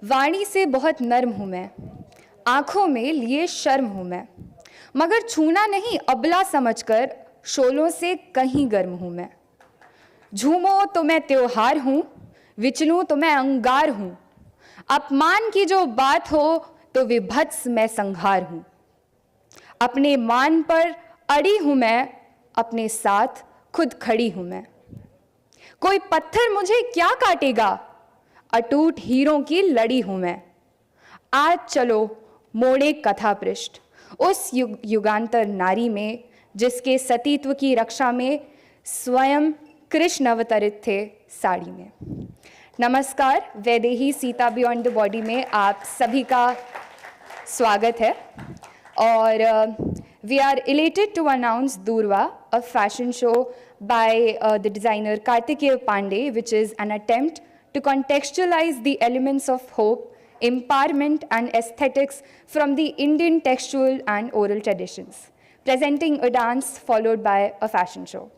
वाणी से बहुत नर्म हूँ मैं, आँखों में लिए शर्म हूँ मैं, मगर छूना नहीं अबला समझकर शोलों से कहीं गर्म हूँ मैं। झूमो तो मैं त्योहार हूँ, विचलूँ तो मैं अंगार हूँ, अपमान की जो बात हो तो विभत्स मैं संहार हूँ। अपने मान पर अड़ी हूँ मैं, अपने साथ खुद खड़ी हूँ मैं। कोई पत्थर मुझे क्या काटेगा, अटूट हीरों की लड़ी हूँ मैं। आज चलो मोड़े कथा पृष्ठ उस युगांतर नारी में जिसके सतीत्व की रक्षा में स्वयं कृष्ण अवतरित थे साड़ी में। नमस्कार, Vaidehi Sita beyond the body में आप सभी का स्वागत है और we are elated to announce Durva, a fashion show by the designer Kartikeya Pandey, which is an attempt to contextualize the elements of hope, empowerment and aesthetics from the Indian textual and oral traditions, presenting a dance followed by a fashion show.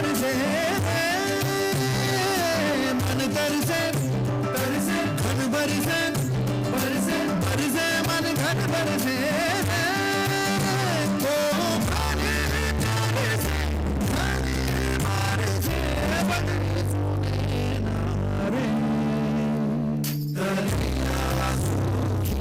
बरसे मन तरसे तरसे घन बरसे बरसे बरसे मन घन बरसे ओ पानी प्यारे से पानी मारे से बदली सुने नारे दरिया सूखी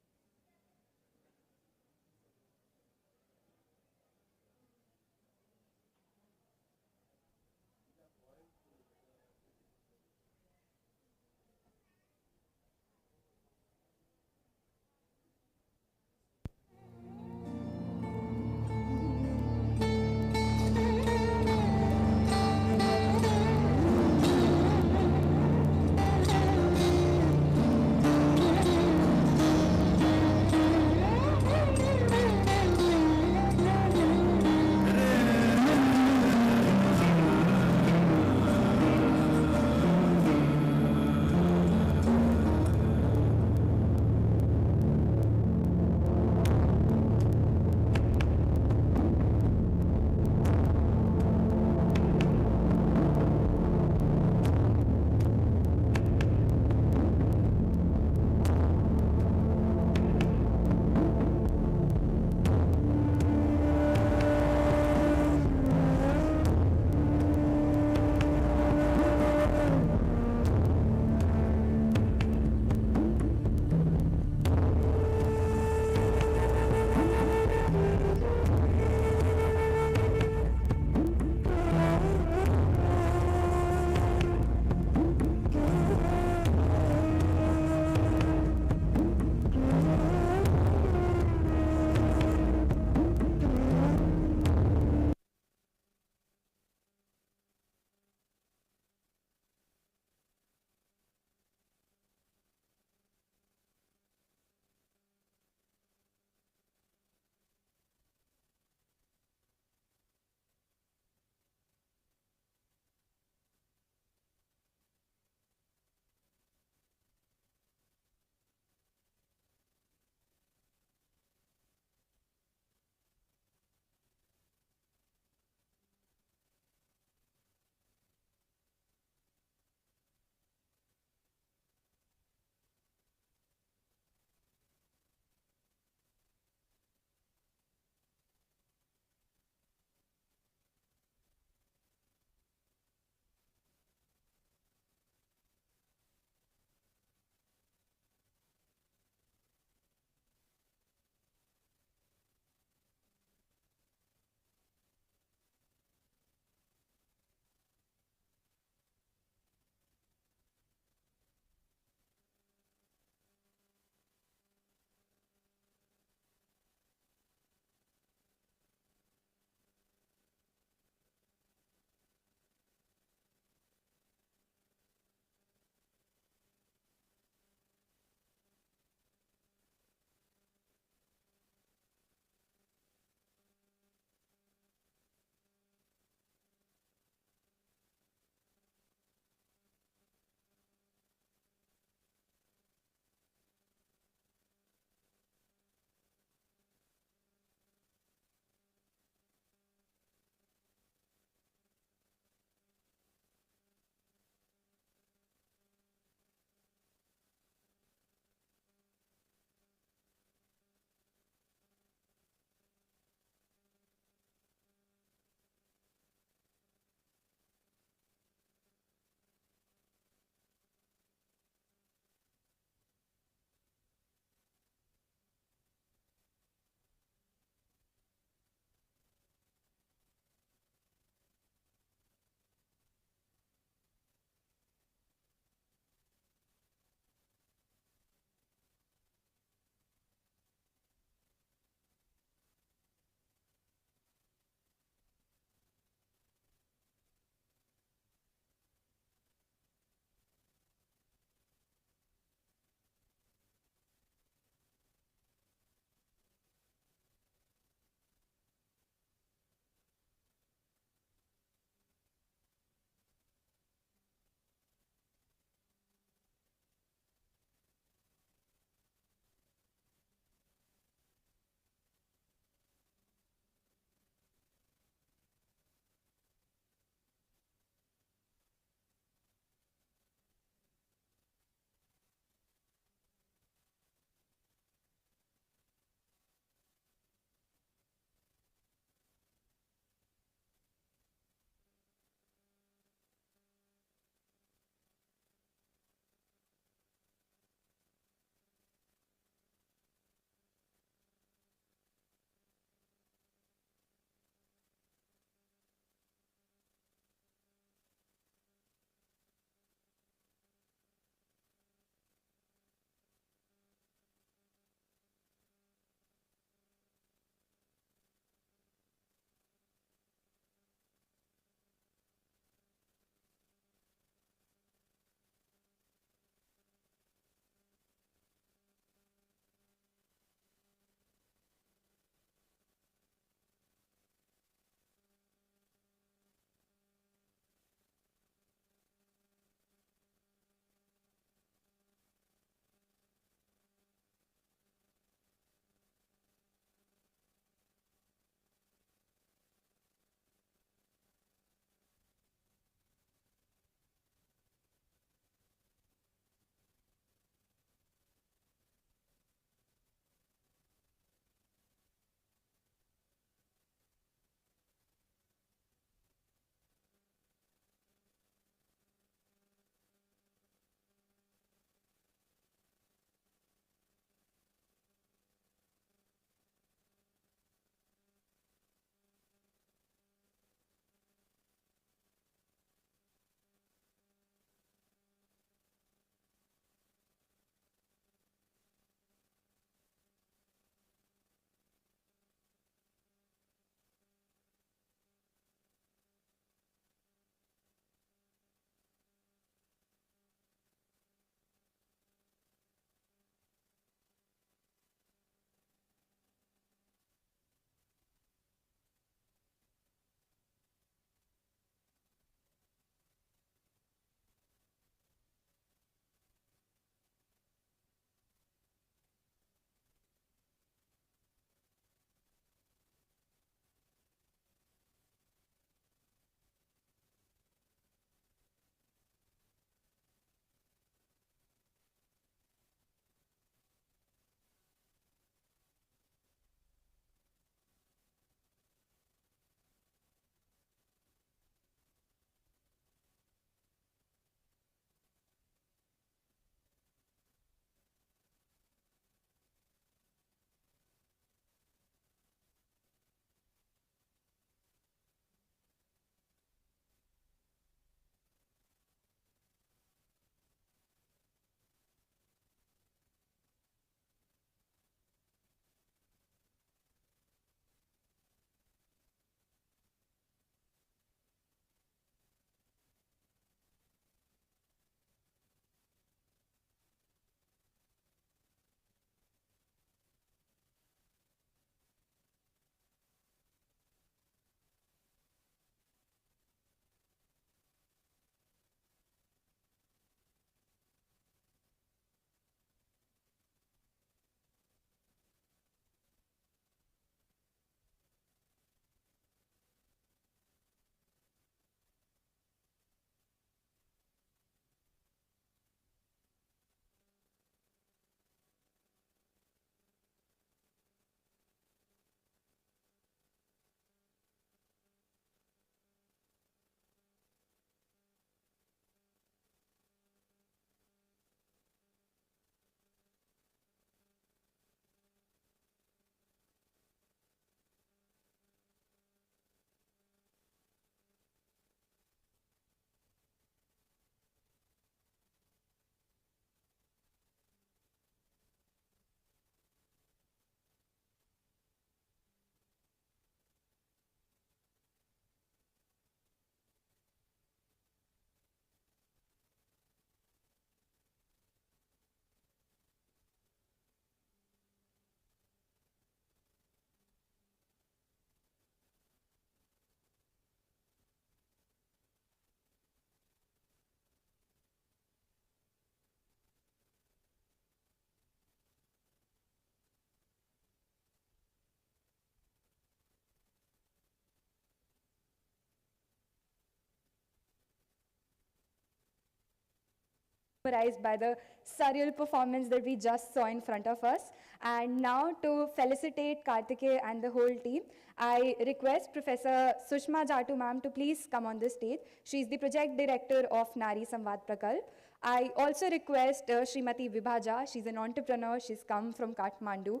mesmerized by the surreal performance that we just saw in front of us. And now to felicitate Kartikeya and the whole team, I request Professor Sushma Jatu ma'am to please come on the stage. She is the project director of Nari Samvad Prakalp. I also request Srimati Vibhaja, she's an entrepreneur, she's come from Kathmandu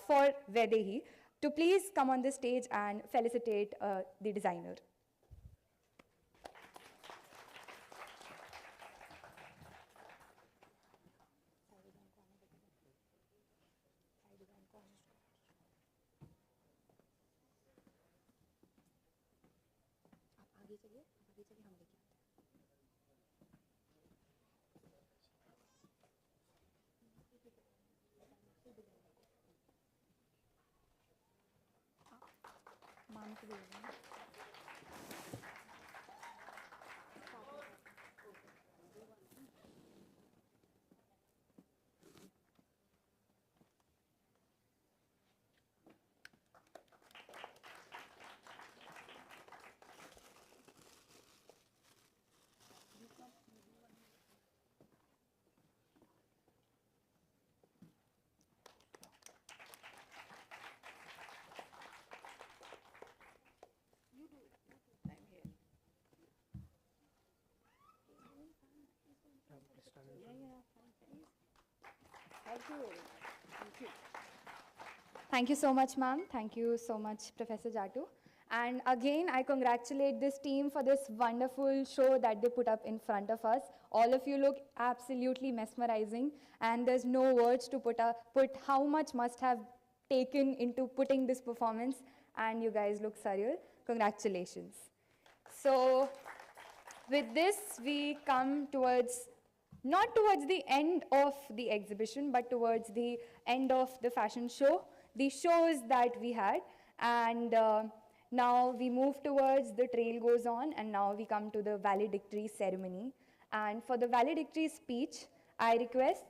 for Vedehi, to please come on the stage and felicitate the designer. Thank you so much, ma'am. Thank you so much, Professor Jatu. And again, I congratulate this team for this wonderful show that they put up in front of us. All of you look absolutely mesmerizing, and there's no words to put how much must have taken into putting this performance, and you guys look surreal. Congratulations. So with this, we come towards, not towards the end of the exhibition, but towards the end of the fashion show, the shows that we had. And now we move towards the trail goes on, and now we come to the valedictory ceremony. And for the valedictory speech, I request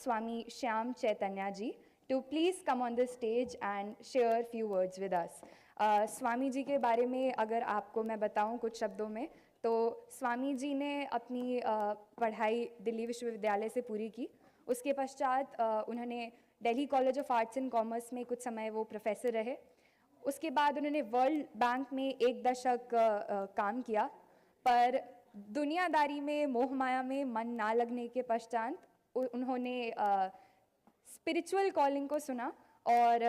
Swami Shyam Chaitanya ji to please come on the stage and share a few words with us. Swami ji के बारे में अगर आपको मैं बताऊं कुछ शब्दों में, तो स्वामी जी ने अपनी पढ़ाई दिल्ली विश्वविद्यालय से पूरी की. उसके पश्चात उन्होंने Delhi college of arts and commerce में कुछ समय वो प्रोफेसर रहे. उसके बाद उन्होंने वर्ल्ड बैंक में 1 दशक काम किया, पर दुनियादारी में मोह माया में मन ना लगने के पश्चात उन्होंने स्पिरिचुअल कॉलिंग को सुना और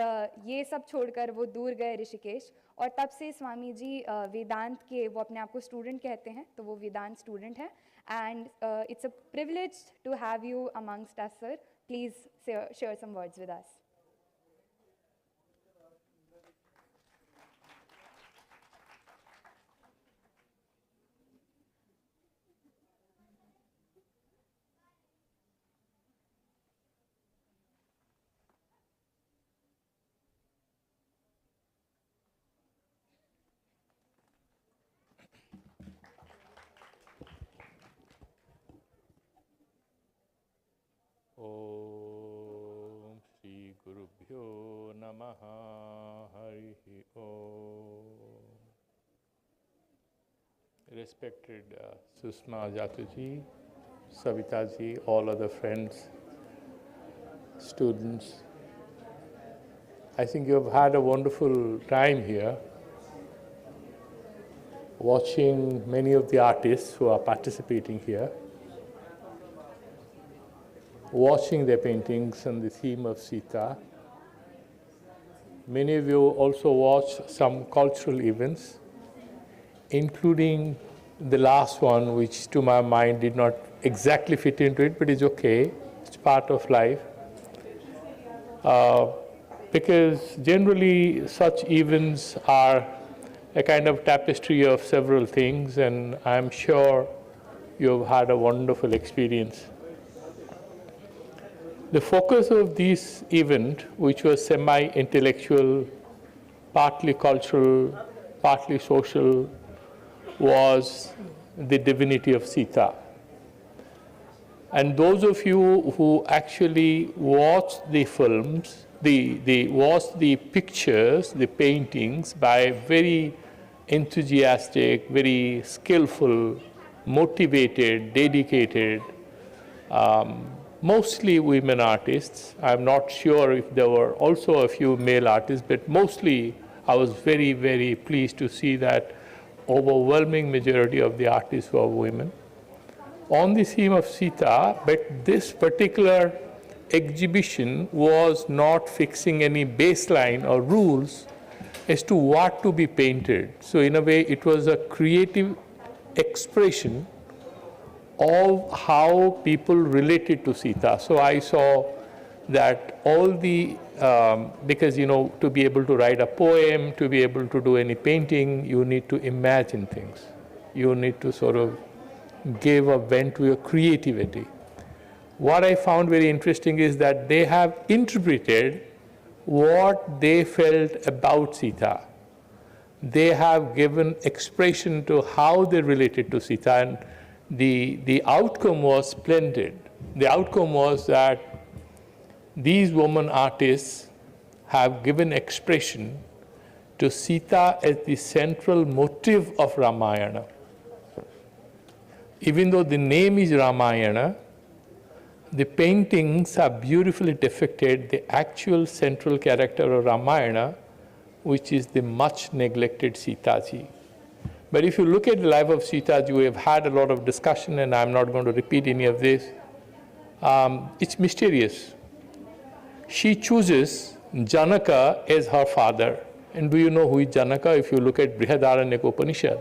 ये सब छोड़कर वो दूर गए ऋषिकेश. और तब से स्वामी जी वेदांत के, वो अपने आप को स्टूडेंट कहते हैं, तो वो वेदांत स्टूडेंट हैं. And it's a privilege to have you amongst us sir. Please share some words with us. Om Shri Gurubhyo Namaha Harihi Om. Respected Sushma Jatuji, Savitaji, all other friends, students, I think you have had a wonderful time here watching many of the artists who are participating here, watching their paintings on the theme of Sita. Many of you also watched some cultural events, including the last one, which to my mind did not exactly fit into it, but it's okay, it's part of life. Because generally such events are a kind of tapestry of several things, and I'm sure you've had a wonderful experience. The focus of this event, which was semi-intellectual, partly cultural, partly social, was the divinity of Sita. And those of you who actually watched the films, watched the pictures, the paintings by very enthusiastic, very skillful, motivated, dedicated mostly women artists. I'm not sure if there were also a few male artists, but mostly I was very, very pleased to see that overwhelming majority of the artists were women. On the theme of Sita, but this particular exhibition was not fixing any baseline or rules as to what to be painted. So in a way, it was a creative expression of how people related to Sita. So I saw that all the, because to be able to write a poem, to be able to do any painting, you need to imagine things. You need to sort of give a vent to your creativity. What I found very interesting is that they have interpreted what they felt about Sita. They have given expression to how they related to Sita, and the outcome was splendid. The outcome was that these women artists have given expression to Sita as the central motive of Ramayana. Even though the name is Ramayana, the paintings have beautifully depicted the actual central character of Ramayana, which is the much neglected Sita Ji. But if you look at the life of Sita Ji, we have had a lot of discussion, and I'm not going to repeat any of this. It's mysterious. She chooses Janaka as her father. And do you know who is Janaka? If you look at Brihadaranyaka Upanishad,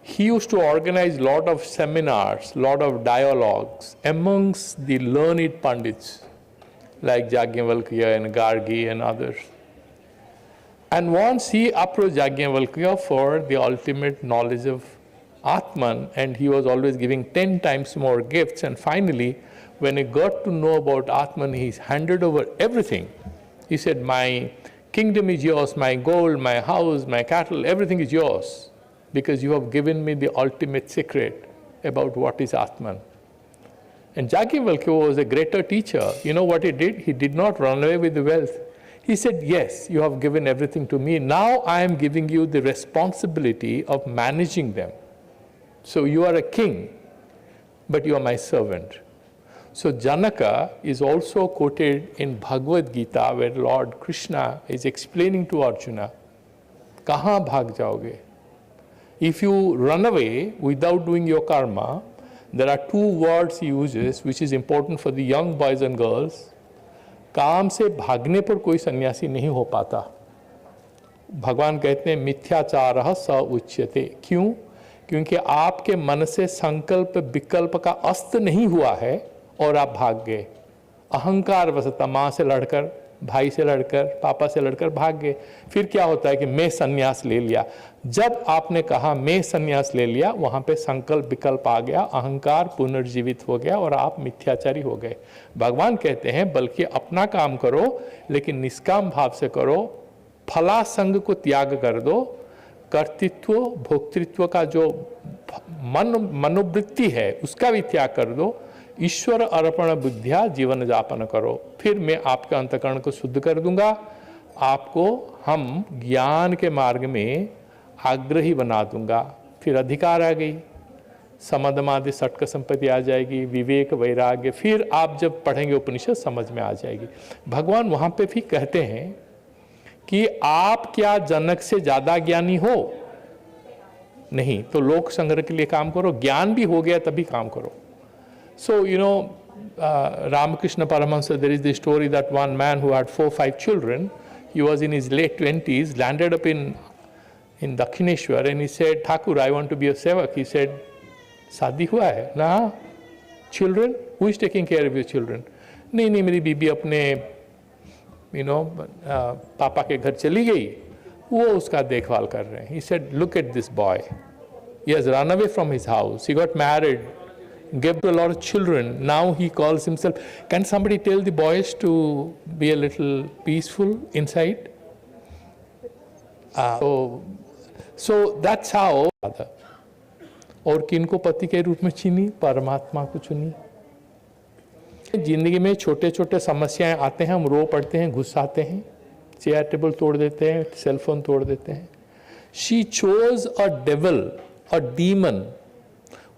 he used to organize a lot of seminars, a lot of dialogues amongst the learned Pandits like Yajnavalkya and Gargi and others. And once he approached Yajnavalkya for the ultimate knowledge of Atman, and he was always giving 10 times more gifts. And finally, when he got to know about Atman, he handed over everything. He said, my kingdom is yours, my gold, my house, my cattle, everything is yours, because you have given me the ultimate secret about what is Atman. And Yajnavalkya was a greater teacher. You know what he did? He did not run away with the wealth. He said, yes, you have given everything to me. Now I am giving you the responsibility of managing them. So you are a king, but you are my servant. So Janaka is also quoted in Bhagavad Gita, where Lord Krishna is explaining to Arjuna, kahan bhag jaoge? If you run away without doing your karma, there are two words he uses, which is important for the young boys and girls. काम से भागने पर कोई सन्यासी नहीं हो पाता. भगवान कहते हैं मिथ्याचारः स उच्यते. क्यों? क्योंकि आपके मन से संकल्प विकल्प का अस्त नहीं हुआ है और आप भाग गए. अहंकार वशतः माँ से लड़कर, भाई से लड़कर, पापा से लड़कर भाग गए. फिर क्या होता है कि मैं संन्यास ले लिया. जब आपने कहा मैं संन्यास ले लिया, वहाँ पे संकल्प विकल्प आ गया, अहंकार पुनर्जीवित हो गया और आप मिथ्याचारी हो गए. भगवान कहते हैं बल्कि अपना काम करो, लेकिन निष्काम भाव से करो, फलासंग को त्याग कर दो, कर्तृत्व भोक्तृत्व का जो मनोवृत्ति है उसका भी त्याग कर दो, ईश्वर अर्पण बुद्धिया जीवन यापन करो. फिर मैं आपके अंतःकरण को शुद्ध कर दूंगा. आपको हम ज्ञान के मार्ग में आग्रही बना दूंगा. फिर अधिकार आ गई, समदमादि षटक संपत्ति आ जाएगी, विवेक वैराग्य. फिर आप जब पढ़ेंगे उपनिषद समझ में आ जाएगी. भगवान वहाँ पे भी कहते हैं कि आप क्या जनक से ज़्यादा ज्ञानी हो? नहीं, तो लोक संग्रह के लिए काम करो. ज्ञान भी हो गया तभी काम करो. So, Ramakrishna Paramahansa, there is the story that one man who had 4-5 children, he was in his late 20s, landed up in Dakshineshwar, and he said, Thakur, I want to be a sevak. He said, शादी हुआ है? ना. Children? Who is taking care of your children? नहीं, मेरी बीबी अपने पापा के घर चली गई, वो उसका देखभाल कर रहे हैं. He said, look at this boy. He has run away from his house. He got married, gave to a lot of children. Now he calls himself. Can somebody tell the boys to be a little peaceful inside? So that's how. और किनको पति के रूप में चुनी? परमात्मा को चुनी. जिंदगी में छोटे छोटे समस्याएं आते हैं, हम रो पड़ते हैं, गुस्साते हैं, चेयर टेबल तोड़ देते हैं, सेल फोन तोड़ देते हैं. She chose a devil, a demon,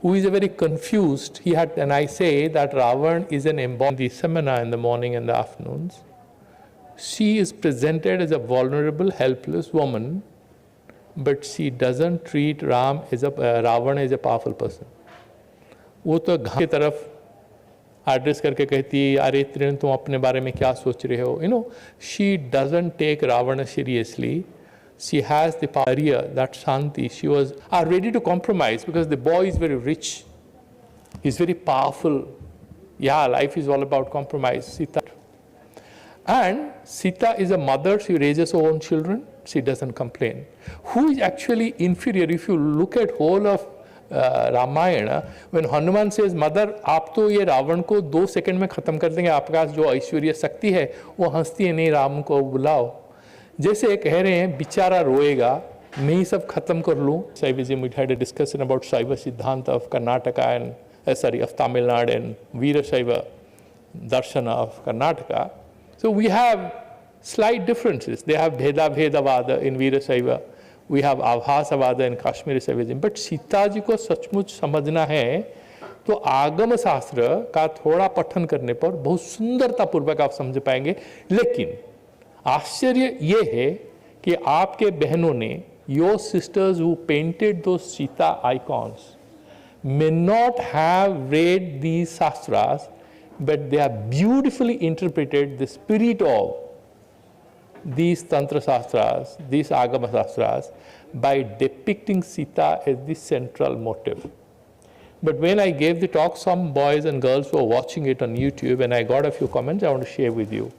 who is a very confused. And I say that Ravan is an embodiment in the seminar in the morning and the afternoons. She is presented as a vulnerable, helpless woman, but she doesn't treat Ravan as a powerful person. वो तो घर की तरफ address करके कहती है, अरे त्रिन तुम अपने बारे में क्या सोच रहे हो? You know, she doesn't take Ravana seriously. She has the power that Shanti, she was ready to compromise because the boy is very rich. He's very powerful. Yeah, life is all about compromise. Sita. And Sita is a mother, she raises her own children, she doesn't complain. Who is actually inferior? If you look at whole of Ramayana, when Hanuman says, mother, आप तो ये रावण को 2 second में खत्म कर देंगे, आपके पास जो ऐश्वर्य शक्ति है वो हंसती है, नहीं राम को बुलाओ. जैसे कह रहे हैं बेचारा रोएगा, मैं ही सब खत्म कर लूँ. Shaivism, we had a discussion about Shaiva Siddhanta of Karnataka and of Tamil Nadu and Veera Shaiva Darshana of Karnataka. So we have slight differences. They have Bhedavada in Veera Shaiva. We have Avhasavada in Kashmiri Shaivism. But Sita ji को सचमुच समझना है तो आगम शास्त्र का थोड़ा पठन करने पर बहुत सुंदरता पूर्वक आप समझ पाएंगे. लेकिन आश्चर्य ये है कि आपके बहनों ने, your sisters who painted those Sita icons may not have read these shastras, but they have beautifully interpreted the spirit of these Tantra Shastras, these Agama Shastras, by depicting Sita as the central motive. But when I gave the talk, some boys and girls were watching it on YouTube, and I got a few comments I want to share with you.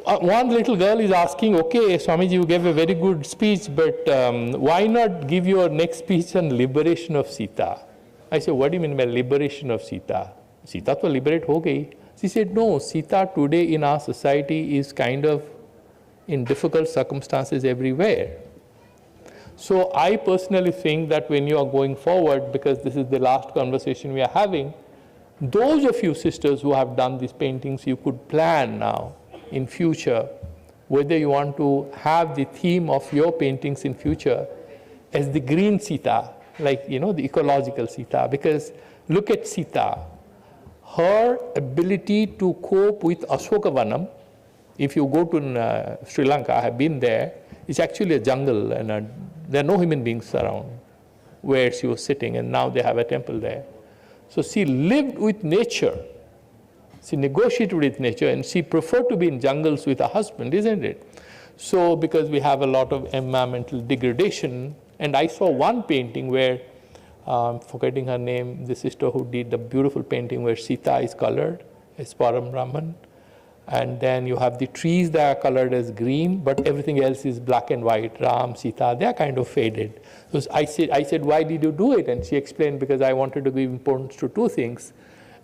One little girl is asking, okay, Swamiji, you gave a very good speech, but why not give your next speech on liberation of Sita? I said, what do you mean by liberation of Sita? Sita to liberate ho gayi. She said, no, Sita today in our society is kind of in difficult circumstances everywhere. So I personally think that when you are going forward, because this is the last conversation we are having, those of you sisters who have done these paintings, you could plan now in future whether you want to have the theme of your paintings in future as the green Sita, like, you know, the ecological Sita. Because look at Sita, her ability to cope with Ashokavanam. If you go to Sri Lanka, I have been there, it's actually a jungle and there are no human beings around where she was sitting, and now they have a temple there. So she lived with nature. She negotiated with nature, and she preferred to be in jungles with her husband, isn't it? So because we have a lot of environmental degradation, and I saw one painting where, forgetting her name, the sister who did the beautiful painting where Sita is colored as Param Brahman, and then you have the trees that are colored as green, but everything else is black and white. Ram, Sita, they are kind of faded. So I said, why did you do it? And she explained, because I wanted to give importance to 2 things.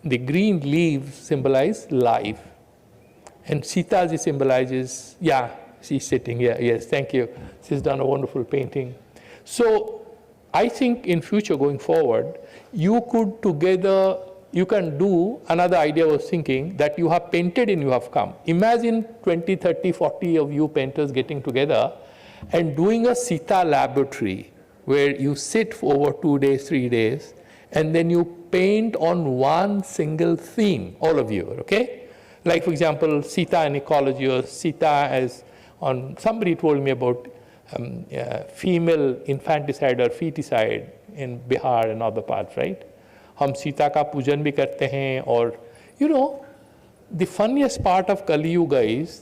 The green leaves symbolize life, and Sita symbolizes, yeah, she's sitting here, yes, thank you. She's done a wonderful painting. So I think in future going forward, you can do another idea I was thinking, that you have painted and you have come. Imagine 20, 30, 40 of you painters getting together and doing a Sita laboratory where you sit for over 2 days, 3 days, and then you paint on one single theme, all of you, okay? Like, for example, Sita and ecology, or Sita as on, somebody told me about female infanticide or feticide in Bihar and other parts, right? हम सीता का पूजन भी करते हैं, और you know, the funniest part of Kali Yuga is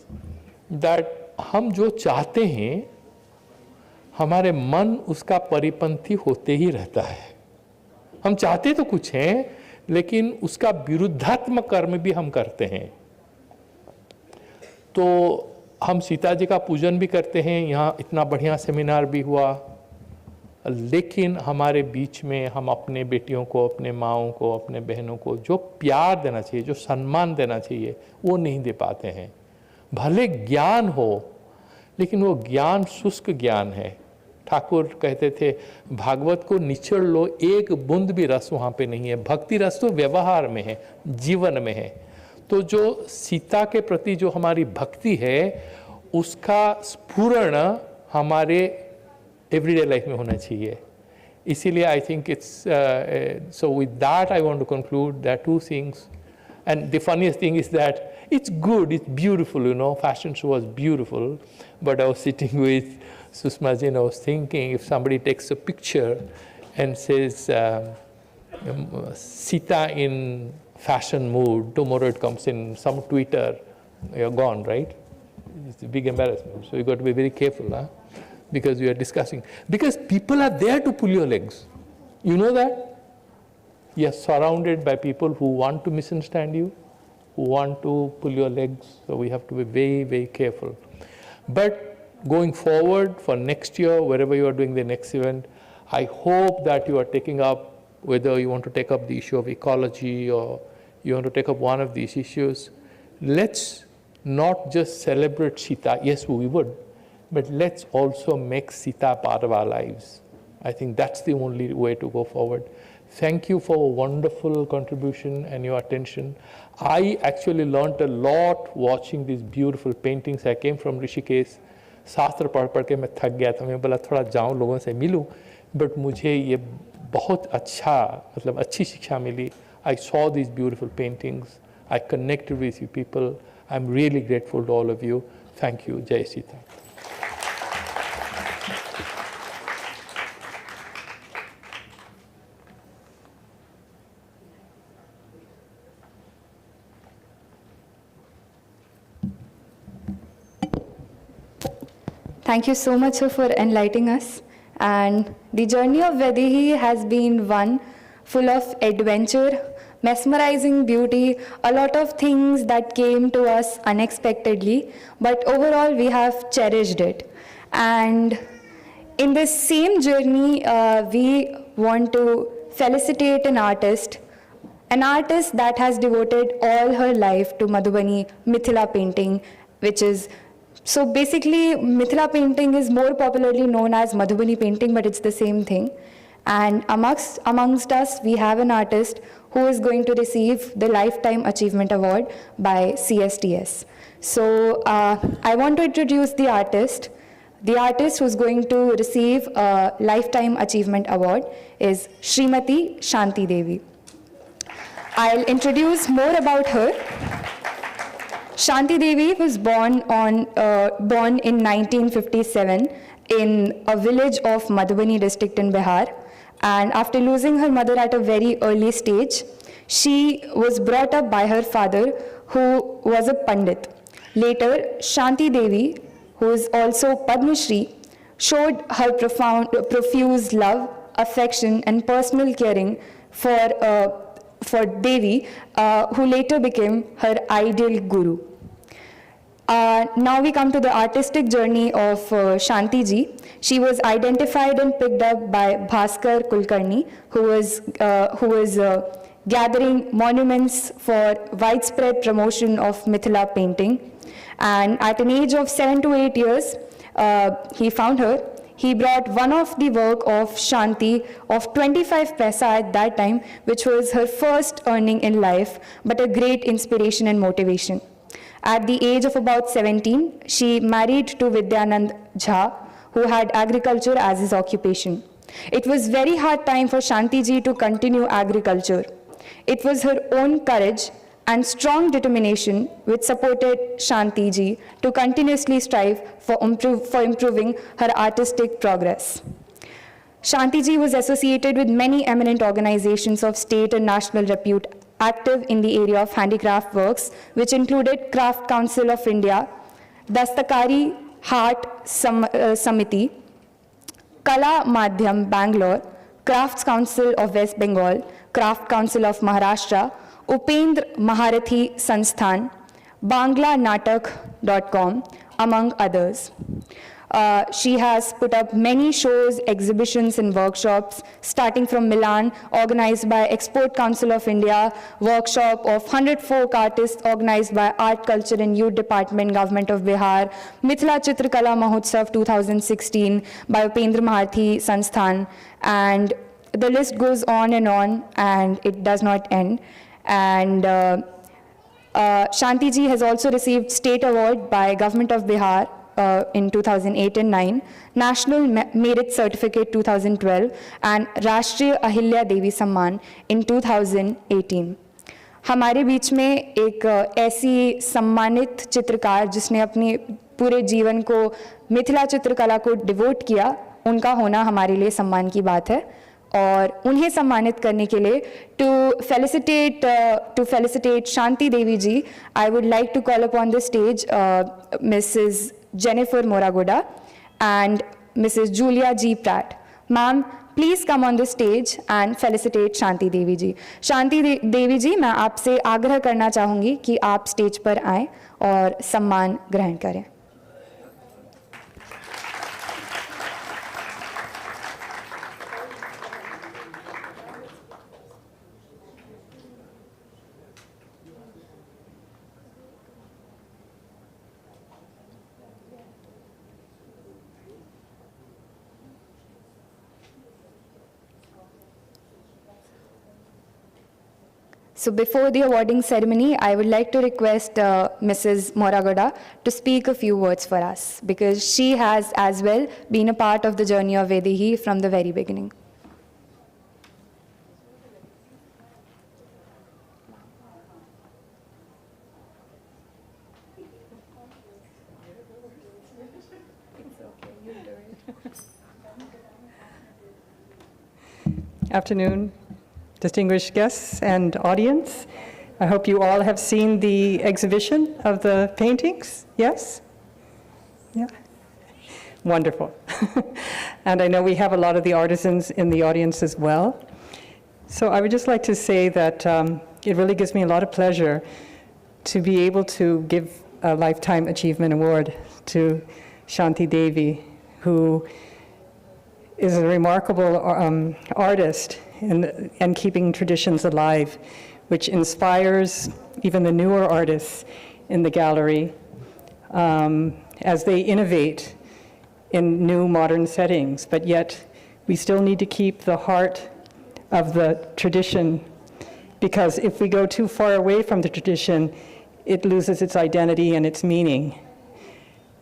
that हम जो चाहते हैं, हमारे मन उसका परिपंथी होते ही रहता है. हम चाहते तो कुछ हैं, लेकिन उसका विरुद्धात्मक कर्म भी हम करते हैं. तो हम सीता जी का पूजन भी करते हैं, यहाँ इतना बढ़िया सेमिनार भी हुआ, लेकिन हमारे बीच में हम अपने बेटियों को, अपने माँओं को, अपने बहनों को जो प्यार देना चाहिए, जो सम्मान देना चाहिए, वो नहीं दे पाते हैं. भले ज्ञान हो, लेकिन वो ज्ञान शुष्क ज्ञान है. ठाकुर कहते थे, भागवत को निचड़ लो, एक बूंद भी रस वहाँ पे नहीं है. भक्ति रस तो व्यवहार में है, जीवन में है. तो जो सीता के प्रति जो हमारी भक्ति है, उसका स्फुरण हमारे एवरीडे लाइफ में होना चाहिए. इसीलिए I think it's, so with that I want to conclude there are two things. And the funniest thing is that it's good, it's beautiful, you know, fashion show was beautiful, but I was sitting with Sushma ji and I was thinking if somebody takes a picture and says, Sita in fashion mood, tomorrow it comes in some Twitter, you're gone, right? It's a big embarrassment. So you got to be very careful, huh? Because we are discussing. Because people are there to pull your legs. You know that? You are surrounded by people who want to misunderstand you, who want to pull your legs. So we have to be very, very careful. But going forward for next year, wherever you are doing the next event, I hope that you are taking up, whether you want to take up the issue of ecology or you want to take up one of these issues, let's not just celebrate Sita. Yes, we would, but let's also make Sita part of our lives. I think that's the only way to go forward. Thank you for a wonderful contribution and your attention. I actually learned a lot watching these beautiful paintings. I came from Rishikesh. शास्त्र पढ़ के मैं थक गया था. मैं बोला थोड़ा जाऊं लोगों से मिलूं, but मुझे ये बहुत अच्छा, मतलब अच्छी शिक्षा मिली. I saw these beautiful paintings. I connected with you people. I'm really grateful to all of you. Thank you. Jai Sita. Thank you so much, sir, for enlightening us. And the journey of Vaidehi has been one full of adventure, mesmerizing beauty, a lot of things that came to us unexpectedly, but overall we have cherished it. And in this same journey, we want to felicitate an artist that has devoted all her life to Madhubani Mithila painting, which is, so basically Mithila painting is more popularly known as Madhubani painting, but it's the same thing. And amongst us, we have an artist who is going to receive the Lifetime Achievement Award by CSTS. So I want to introduce the artist. The artist who's going to receive a Lifetime Achievement Award is Srimati Shanti Devi. I'll introduce more about her. Shanti Devi was born in 1957 in a village of Madhubani district in Bihar. And after losing her mother at a very early stage, she was brought up by her father, who was a Pandit. Later, Shanti Devi, who is also Padma Shri, showed her profuse love, affection, and personal caring for Devi, who later became her ideal guru. Now we come to the artistic journey of Shanti ji. She was identified and picked up by Bhaskar Kulkarni, who was gathering monuments for widespread promotion of Mithila painting. And at an age of 7 to 8 years, he found her. He brought one of the work of Shanti of 25 paisa at that time, which was her first earning in life, but a great inspiration and motivation. At the age of about 17, she married to Vidyanand Jha, who had agriculture as his occupation. It was very hard time for Shanti ji to continue agriculture. It was her own courage and strong determination which supported Shanti ji to continuously strive for improving her artistic progress. Shanti ji was associated with many eminent organizations of state and national repute active in the area of handicraft works, which included Craft Council of India, Dastakari Heart Samiti, Kala Madhyam Bangalore, Crafts Council of West Bengal, Craft Council of Maharashtra, Upendra Maharathi Sansthan, BanglaNatak.com, among others. She has put up many shows, exhibitions, and workshops, starting from Milan, organized by Export Council of India, workshop of 100 folk artists organized by Art, Culture and Youth Department, Government of Bihar, Mithila Chitrakala Mahotsav 2016 by Upendra Maharathi Sansthan, and the list goes on, and it does not end. And Shanti ji has also received state award by Government of Bihar in 2008 and 9, National Merit Certificate 2012, and Rashtriya Ahilya Devi Samman in 2018. हमारे बीच में एक ऐसी सम्मानित चित्रकार जिसने अपने पूरे जीवन को मिथिला चित्रकला को डिवोट किया, उनका होना हमारे लिए सम्मान की बात है। और उन्हें सम्मानित करने के लिए to felicitate Shanti Devi ji, I would like to call upon the stage Mrs Jennifer Moragoda and Mrs Julia G Pratt. Ma'am, please come on the stage and felicitate Shanti Devi ji. Shanti Devi ji, मैं आपसे आग्रह करना चाहूँगी कि आप स्टेज पर आएँ और सम्मान ग्रहण करें। So before the awarding ceremony, I would like to request Mrs. Moragoda to speak a few words for us, because she has as well been a part of the journey of Vaidehi from the very beginning. Afternoon, distinguished guests and audience. I hope you all have seen the exhibition of the paintings. Yes? Yeah? Wonderful. And I know we have a lot of the artisans in the audience as well. So I would just like to say that it really gives me a lot of pleasure to be able to give a Lifetime Achievement Award to Shanti Devi, who is a remarkable artist and keeping traditions alive, which inspires even the newer artists in the gallery as they innovate in new modern settings. But yet, we still need to keep the heart of the tradition, because if we go too far away from the tradition, it loses its identity and its meaning.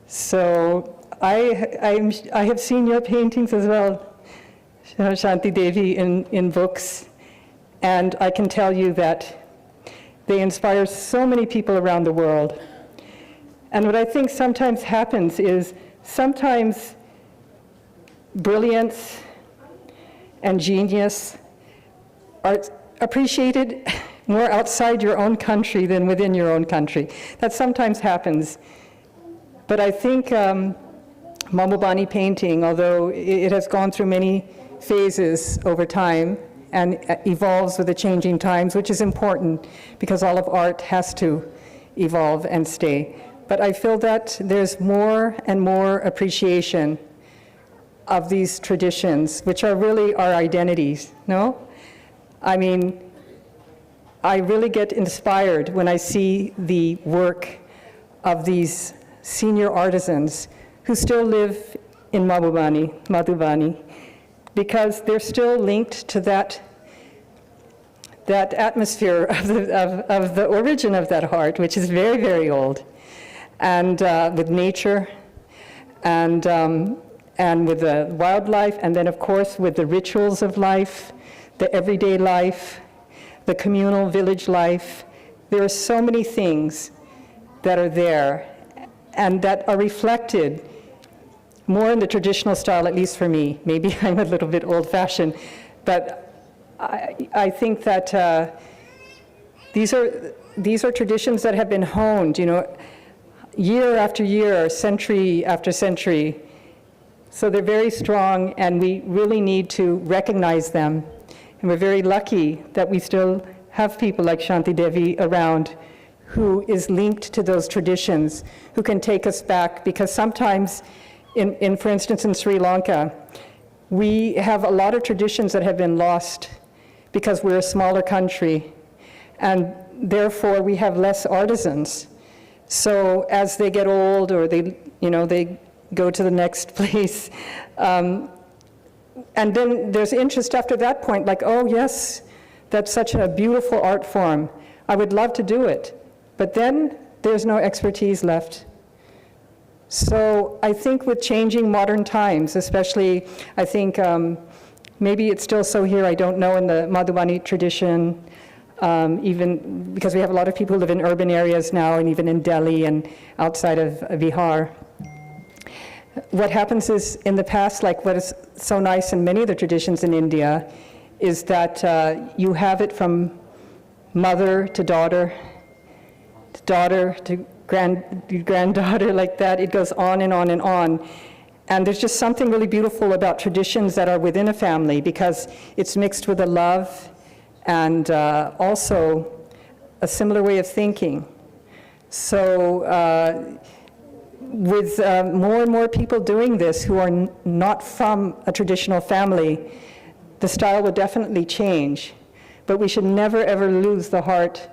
So I have seen your paintings as well, Shanti Devi, in books, and I can tell you that they inspire so many people around the world. And what I think sometimes happens is sometimes brilliance and genius are appreciated more outside your own country than within your own country. That sometimes happens. But I think Mahbubani painting, although it has gone through many phases over time and evolves with the changing times, which is important because all of art has to evolve and stay. But I feel that there's more and more appreciation of these traditions, which are really our identities, no? I mean, I really get inspired when I see the work of these senior artisans who still live in Madhubani, because they're still linked to that atmosphere of the origin of that art, which is very, very old, and with nature, and with the wildlife, and then of course with the rituals of life, the everyday life, the communal village life. There are so many things that are there and that are reflected more in the traditional style, at least for me. Maybe I'm a little bit old-fashioned, but I think that these are traditions that have been honed, you know, year after year, century after century. So they're very strong, and we really need to recognize them. And we're very lucky that we still have people like Shanti Devi around who is linked to those traditions, who can take us back, because sometimes, for instance, in Sri Lanka, we have a lot of traditions that have been lost because we're a smaller country, and therefore we have less artisans. So as they get old, or they go to the next place, and then there's interest after that point, like, oh yes, that's such a beautiful art form. I would love to do it. But then there's no expertise left. So I think with changing modern times, especially, I think maybe it's still so here, I don't know, in the Madhubani tradition, even because we have a lot of people who live in urban areas now, and even in Delhi and outside of Bihar. What happens is, in the past, like what is so nice in many of the traditions in India, is that you have it from mother to daughter to granddaughter, like that. It goes on and on and on. And there's just something really beautiful about traditions that are within a family, because it's mixed with a love and also a similar way of thinking. So with more and more people doing this who are not from a traditional family, the style will definitely change. But we should never ever lose the heart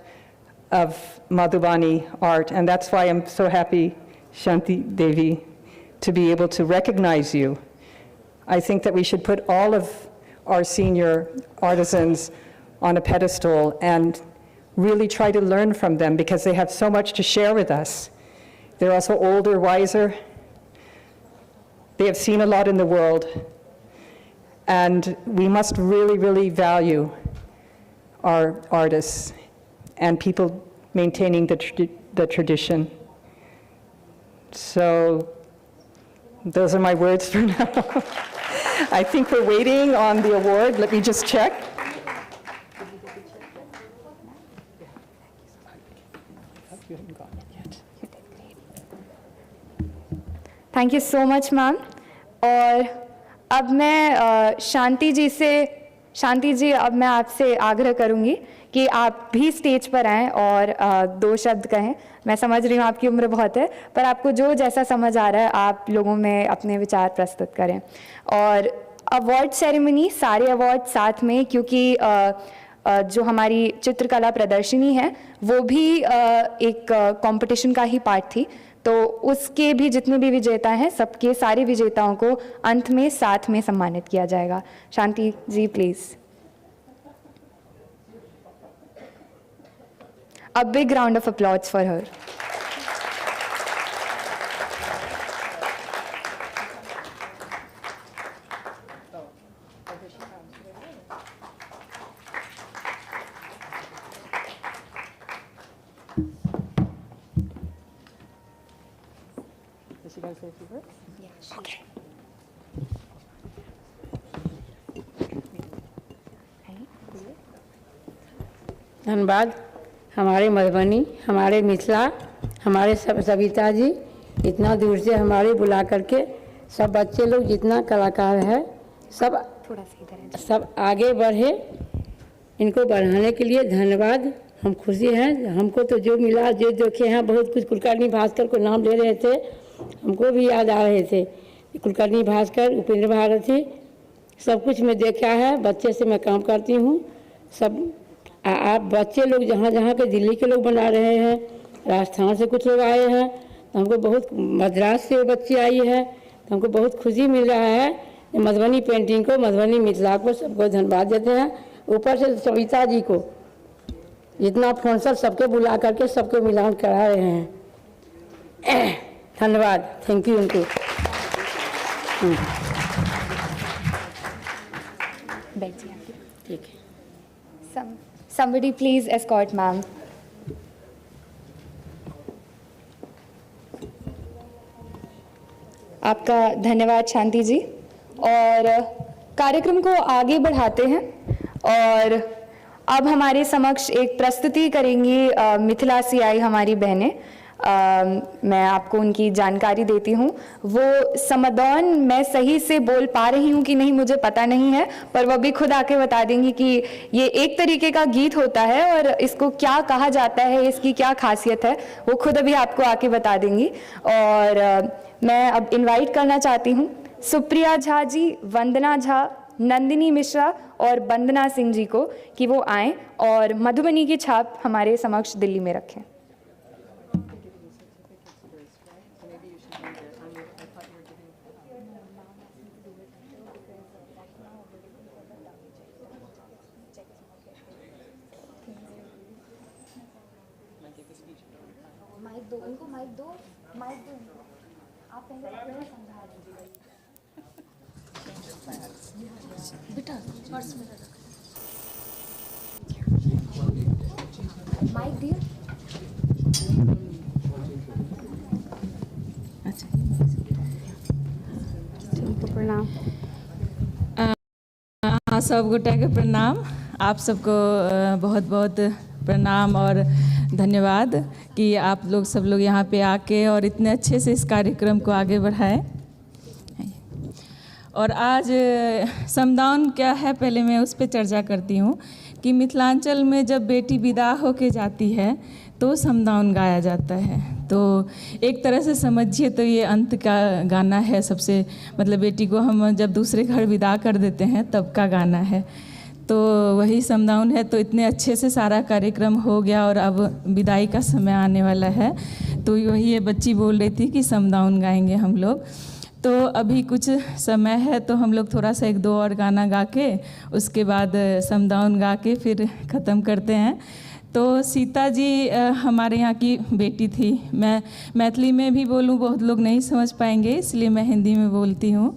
of Madhubani art, and that's why I'm so happy, Shanti Devi, to be able to recognize you. I think that we should put all of our senior artisans on a pedestal and really try to learn from them, because they have so much to share with us. They're also older, wiser. They have seen a lot in the world, and we must really, really value our artists and people maintaining the tradition. So those are my words for now. I think we're waiting on the award. Let me just check. Thank you so much ma'am. और अब मैं शांति जी अब मैं आपसे आग्रह करूंगी कि आप भी स्टेज पर आएँ और 2 शब्द कहें। मैं समझ रही हूँ आपकी उम्र बहुत है, पर आपको जो जैसा समझ आ रहा है आप लोगों में अपने विचार प्रस्तुत करें। और अवार्ड सेरेमनी, सारे अवार्ड साथ में, क्योंकि जो हमारी चित्रकला प्रदर्शनी है वो भी एक कंपटीशन का ही पार्ट थी, तो उसके भी जितने भी विजेता हैं सबके सारे विजेताओं को अंत में साथ में सम्मानित किया जाएगा। शांति जी please. A big round of applause for her. Is she going to say a few words? Okay. धन्यवाद। हमारे मधुबनी, हमारे मिथिला, हमारे सब सविता जी इतना दूर से हमारे बुला करके, सब बच्चे लोग जितना कलाकार है सब थोड़ा सा इधर है। सब आगे बढ़े, इनको बढ़ाने के लिए धन्यवाद। हम खुशी हैं, हमको तो जो मिला, जो देखे हैं बहुत कुछ। कुलकर्णी भास्कर को नाम ले रहे थे, हमको भी याद आ रहे थे। कुलकर्णी भास्कर, उपेंद्र भारती, सब कुछ मैं देखा है। बच्चे से मैं काम करती हूँ। सब आप बच्चे लोग जहाँ जहाँ के दिल्ली के लोग बना रहे हैं, राजस्थान से कुछ लोग आए हैं, तो हमको बहुत, मद्रास से बच्ची आई है, तो हमको बहुत खुशी मिल रहा है। मधुबनी पेंटिंग को, मधुबनी मिथिला को, सबको धन्यवाद देते हैं। ऊपर से सविता जी को जितना फोन से सबके बुला करके सबको मिलान करा रहे हैं। धन्यवाद, थैंक यू उनको। बैठिए। ठीक है। Somebody please escort ma'am. आपका धन्यवाद शांति जी। और कार्यक्रम को आगे बढ़ाते हैं और अब हमारे समक्ष एक प्रस्तुति करेंगी मिथिला से आई हमारी बहनें। मैं आपको उनकी जानकारी देती हूँ। वो समदौन मैं सही से बोल पा रही हूँ कि नहीं मुझे पता नहीं है, पर वो भी खुद आके बता देंगी कि ये एक तरीके का गीत होता है और इसको क्या कहा जाता है, इसकी क्या खासियत है, वो खुद अभी आपको आके बता देंगी। और मैं अब इनवाइट करना चाहती हूँ सुप्रिया झा जी, वंदना झा, नंदिनी मिश्रा और वंदना सिंह जी को कि वो आएँ और मधुबनी की छाप हमारे समक्ष दिल्ली में रखें। माइक दो उनको, माइक दो उनको। माइक दिया। प्रणाम। सब गोटा के प्रणाम। आप सबको बहुत बहुत प्रणाम और धन्यवाद कि आप लोग सब लोग यहाँ पे आके और इतने अच्छे से इस कार्यक्रम को आगे बढ़ाएं। और आज समदाउन क्या है, पहले मैं उस पर चर्चा करती हूँ कि मिथिलांचल में जब बेटी विदा होके जाती है तो समदाउन गाया जाता है। तो एक तरह से समझिए तो ये अंत का गाना है, सबसे मतलब बेटी को हम जब दूसरे घर विदा कर देते हैं तब का गाना है, तो वही समदाउन है। तो इतने अच्छे से सारा कार्यक्रम हो गया और अब विदाई का समय आने वाला है, तो वही ये बच्ची बोल रही थी कि समदाउन गाएंगे हम लोग। तो अभी कुछ समय है तो हम लोग थोड़ा सा एक दो और गाना गा के उसके बाद समदाउन गा के फिर ख़त्म करते हैं। तो सीता जी हमारे यहाँ की बेटी थी। मैं मैथिली में भी बोलूँ, बहुत लोग नहीं समझ पाएंगे, इसलिए मैं हिंदी में बोलती हूँ।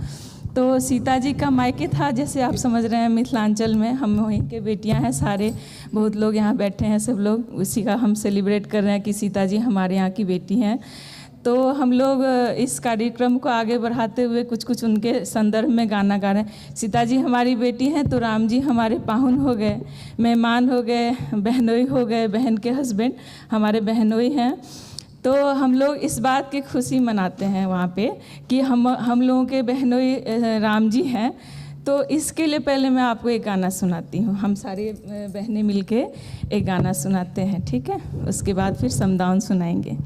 तो सीता जी का मायके था, जैसे आप समझ रहे हैं, मिथिलांचल में। हम वहीं के बेटियां हैं सारे, बहुत लोग यहाँ बैठे हैं, सब लोग उसी का हम सेलिब्रेट कर रहे हैं कि सीता जी हमारे यहाँ की बेटी हैं। तो हम लोग इस कार्यक्रम को आगे बढ़ाते हुए कुछ कुछ उनके संदर्भ में गाना गा रहे हैं। सीता जी हमारी बेटी हैं तो राम जी हमारे पाहुन हो गए, मेहमान हो गए, बहनोई हो गए, बहन के हस्बैंड हमारे बहनोई हैं। तो हम लोग इस बात की खुशी मनाते हैं वहाँ पे कि हम लोगों के बहनोई राम जी हैं। तो इसके लिए पहले मैं आपको एक गाना सुनाती हूँ, हम सारे बहनें मिलके एक गाना सुनाते हैं, ठीक है? उसके बाद फिर समदाउन सुनाएंगे।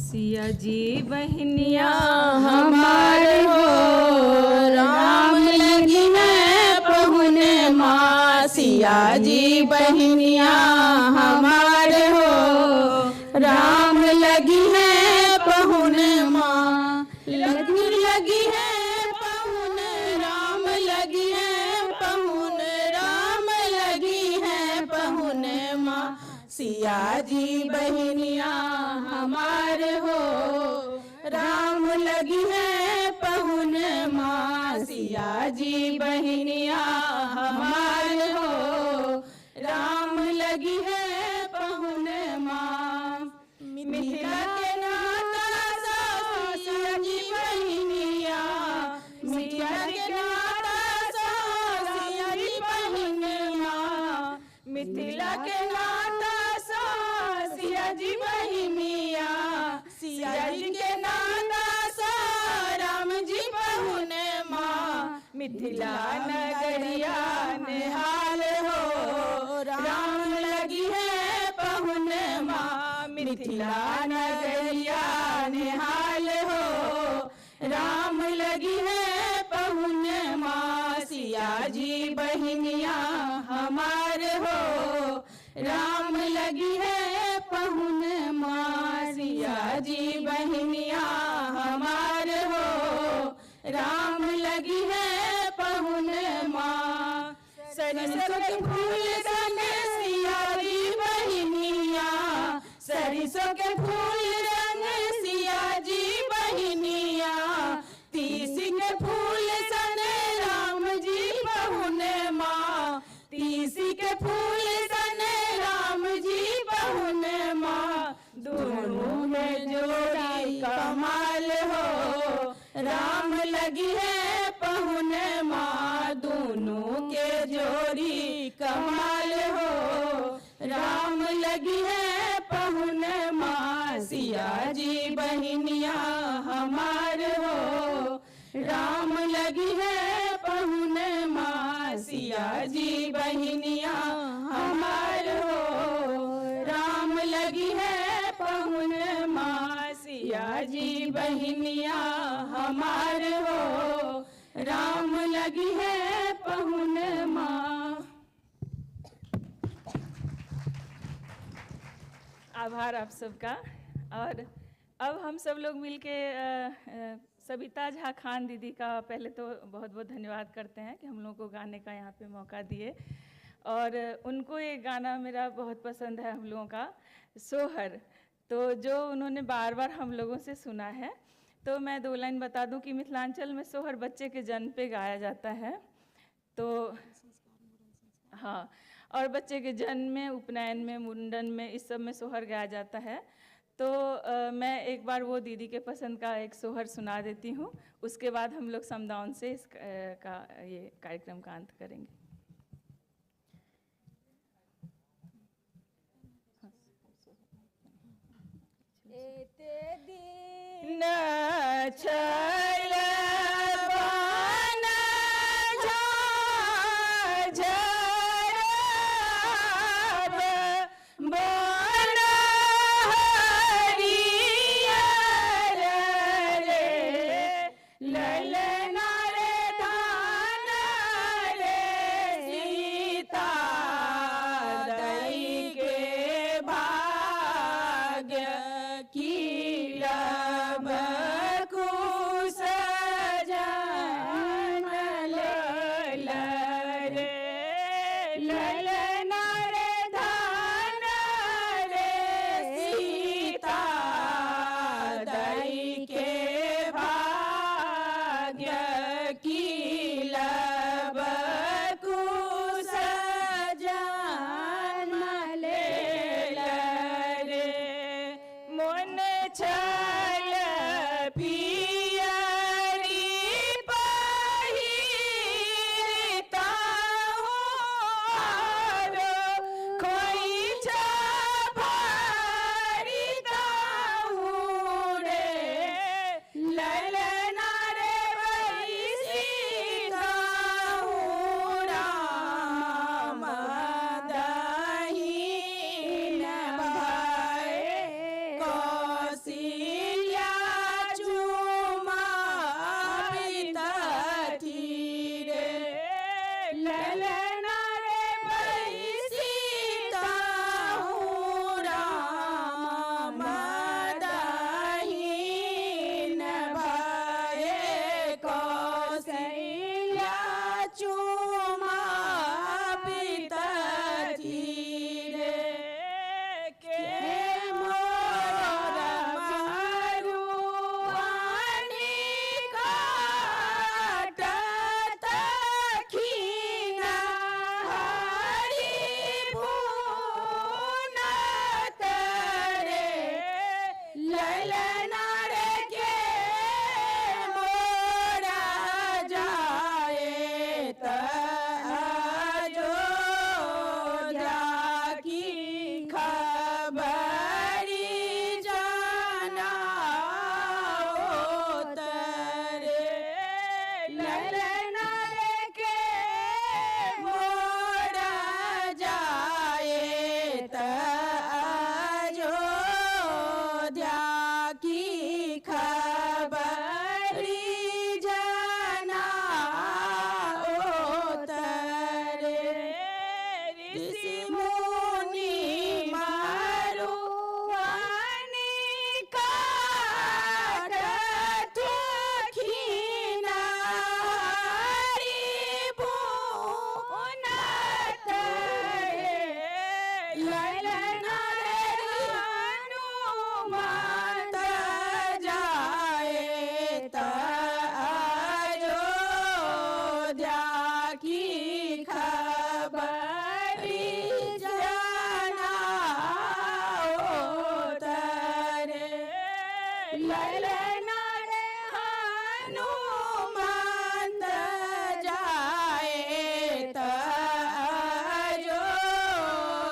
सिया जी बहनिया हमारे हो, राम लगी है पहुन माँ। सिया जी बहनिया हमारे हो, राम लगी है पहुन माँ। लगी है पहुन, राम लगी है पहुन, राम लगी है पहुन माँ। सिया जी बहनिया हमारे हो, राम लगी है पहुन माँ। सिया जी बहनिया हमारे हो, राम लगी है पहुन माँ। मिथिला के नाता सिया जी बहनिया, मिथिला के नाता सिया जी बहनिया, मिथिला के नाता सिया जी बहनिया। सिया जी के नाता राम जी पहुन माँ। मिथिला नगरिया निहाल हो, राम लगी है पहुन माँ। मिथिला नगरिया निहाल हो, राम लगी है पहुन माँ। सिया जी बहनिया हमारे हो, राम लगी है पहुन माँ। सिया जी बहनिया हमारे हो, राम लगी है पहुन माँ। सरसों के फूल संगे सिया जी बहनिया, सरसों के फूल रंग सिया जी बहनिया। तीसी के फूल सने राम जी पहुन माँ, तीसी के फूल सने राम जी पहुन माँ। दोनों में जोड़ी कमाल हो, राम लगी है पहुन माँ। दोनों के जोड़ी कमाल हो, राम लगी है पहुन माँ। सिया जी बहनिया हमारे हो, राम लगी है पहुन माँ। सिया जी बहनिया हमारे हो, राम लगी है पहुन माँ। सिया जी बहनिया हमारे हो, राम लगी है पहुन माँ। आभार आप सबका। और अब हम सब लोग मिलके सविता झा खान दीदी का पहले तो बहुत बहुत धन्यवाद करते हैं कि हम लोगों को गाने का यहाँ पे मौका दिए। और उनको ये गाना मेरा बहुत पसंद है, हम लोगों का सोहर, तो जो उन्होंने बार बार हम लोगों से सुना है। तो मैं 2 लाइन बता दूं कि मिथिलांचल में सोहर बच्चे के जन्म पे गाया जाता है। तो हाँ, और बच्चे के जन्म में, उपनयन में, मुंडन में, इस सब में सोहर गाया जाता है। तो मैं एक बार वो दीदी के पसंद का एक सोहर सुना देती हूँ, उसके बाद हम लोग समदाउन से इस ये कार्यक्रम का अंत करेंगे। एते दिन छल जाए त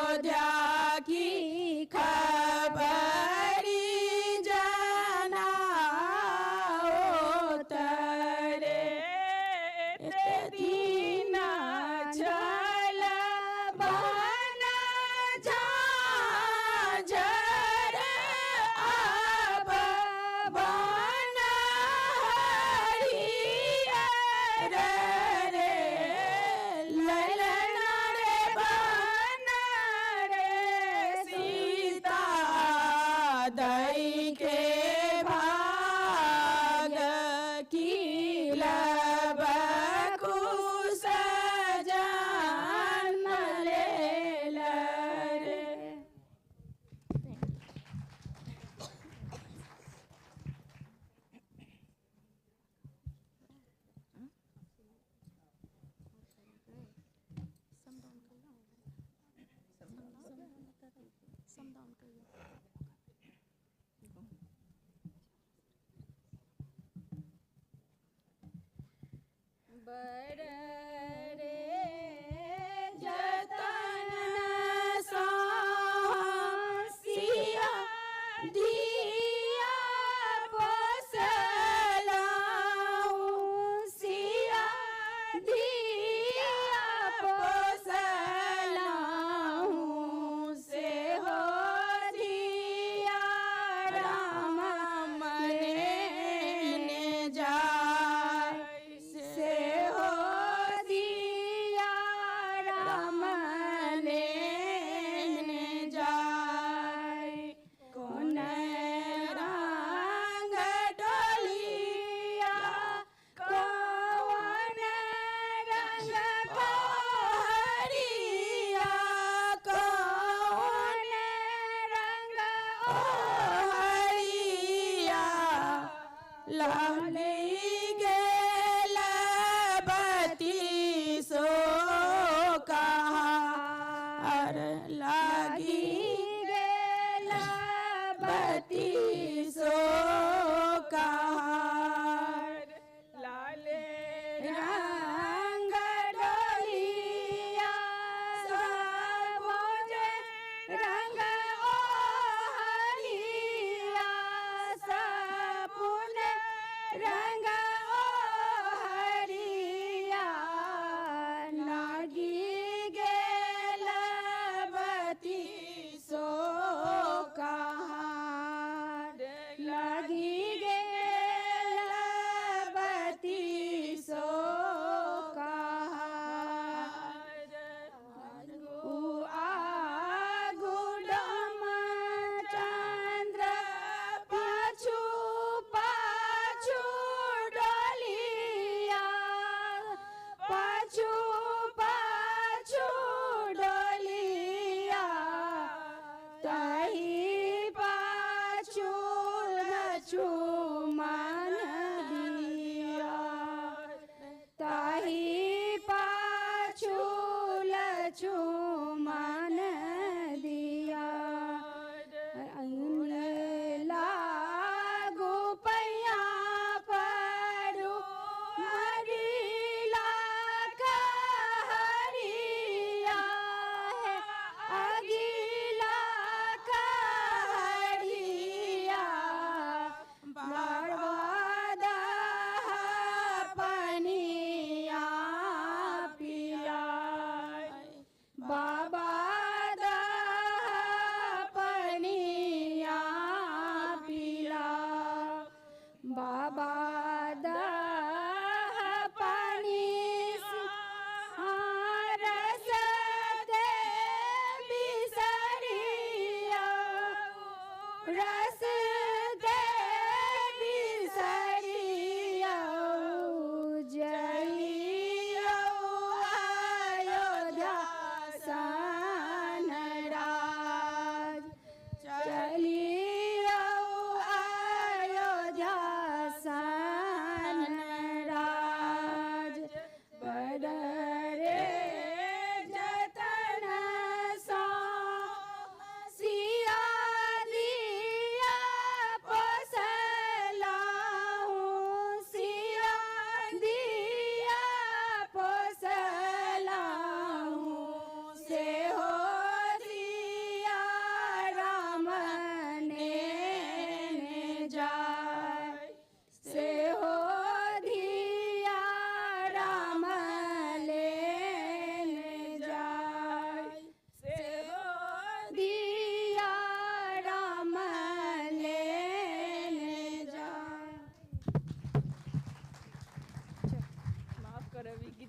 अयोध्या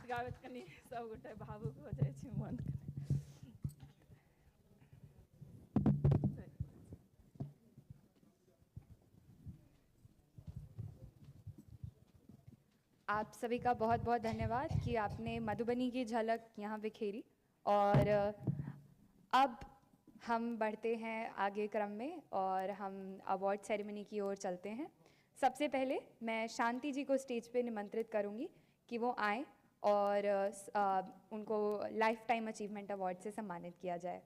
गाबैत कनि सबगोटे भावुक हो जाइ छी मन कनि। आप सभी का बहुत बहुत धन्यवाद कि आपने मधुबनी की झलक यहाँ बिखेरी। और अब हम बढ़ते हैं आगे क्रम में और हम अवार्ड सेरेमनी की ओर चलते हैं। सबसे पहले मैं शांति जी को स्टेज पे निमंत्रित करूँगी कि वो आएँ और उनको लाइफ टाइम अचीवमेंट अवार्ड से सम्मानित किया जाए।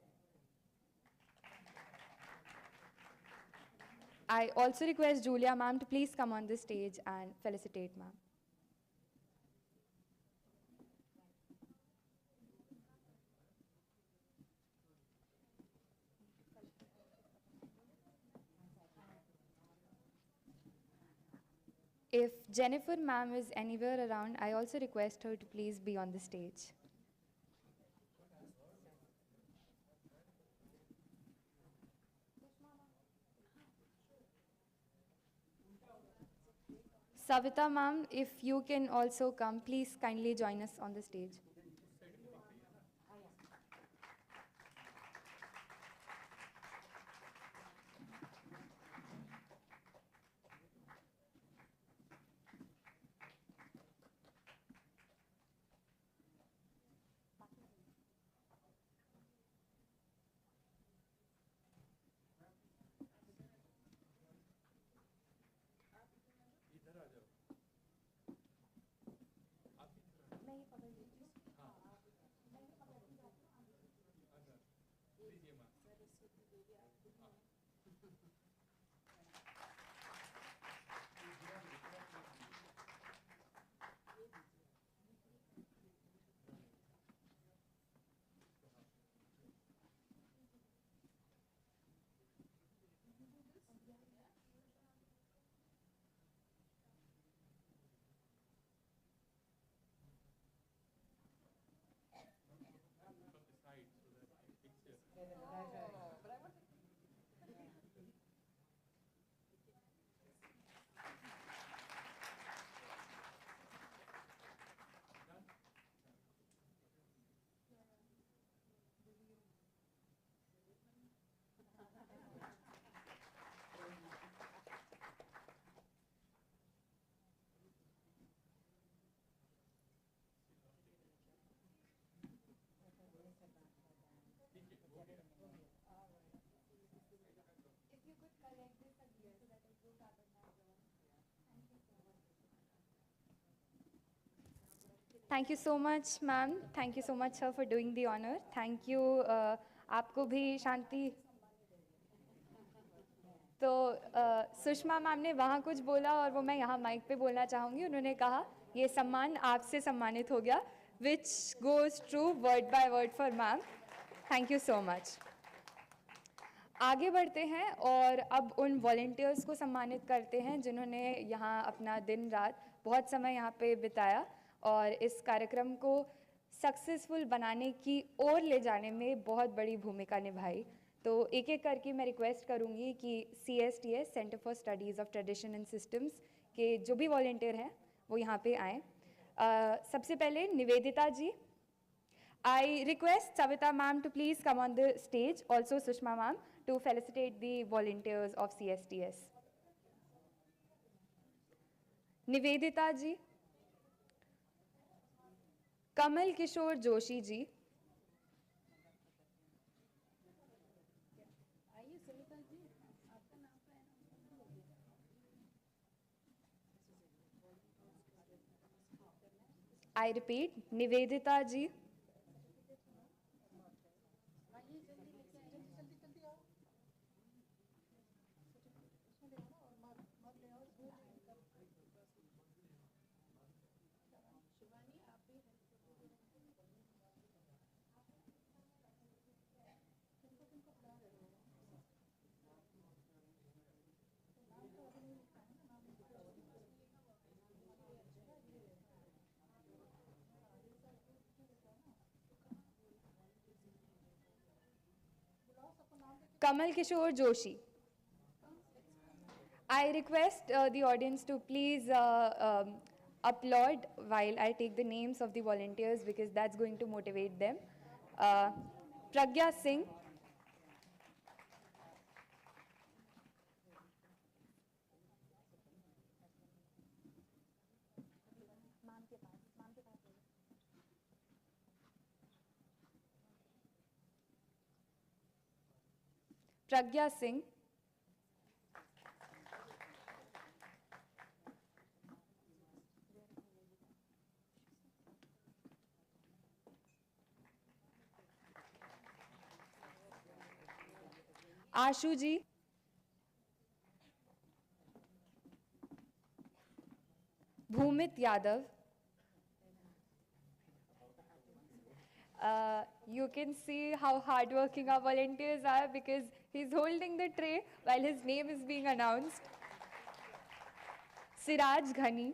I also request Julia ma'am to please come on the stage and felicitate ma'am. If Jennifer ma'am is anywhere around, I also request her to please be on the stage. Savita ma'am, if you can also come, please kindly join us on the stage. Thank you so much, ma'am. Thank you so much, sir, for doing the honor. Thank you. आपको भी शांति. तो Sushma ma'am ने वहाँ कुछ बोला और वो मैं यहाँ माइक पे बोलना चाहूँगी. उन्होंने कहा ये सम्मान आपसे सम्मानित हो गया, which goes true word by word for ma'am. Thank you so much. आगे बढ़ते हैं और अब उन वॉलंटियर्स को सम्मानित करते हैं जिन्होंने यहाँ अपना दिन रात बहुत समय यहाँ पे बिताया और इस कार्यक्रम को सक्सेसफुल बनाने की ओर ले जाने में बहुत बड़ी भूमिका निभाई. तो एक एक करके मैं रिक्वेस्ट करूँगी कि CSTS centre for studies of tradition and systems के जो भी वॉलंटियर हैं वो यहाँ पे आएँ. सबसे पहले निवेदिता जी. I request Savita ma'am to please come on the stage, also Sushma ma'am, to felicitate the volunteers of CSTS. Nivedita ji. Kamal Kishore Joshi ji. I repeat, Nivedita ji. Kamal Kishore Joshi. I request the audience to please applaud while I take the names of the volunteers because that's going to motivate them. Pragya Singh. Pragya Singh. Ashu ji. Sumit Yadav. You can see how hardworking our volunteers are because he's holding the tray while his name is being announced. Siraj Ghani.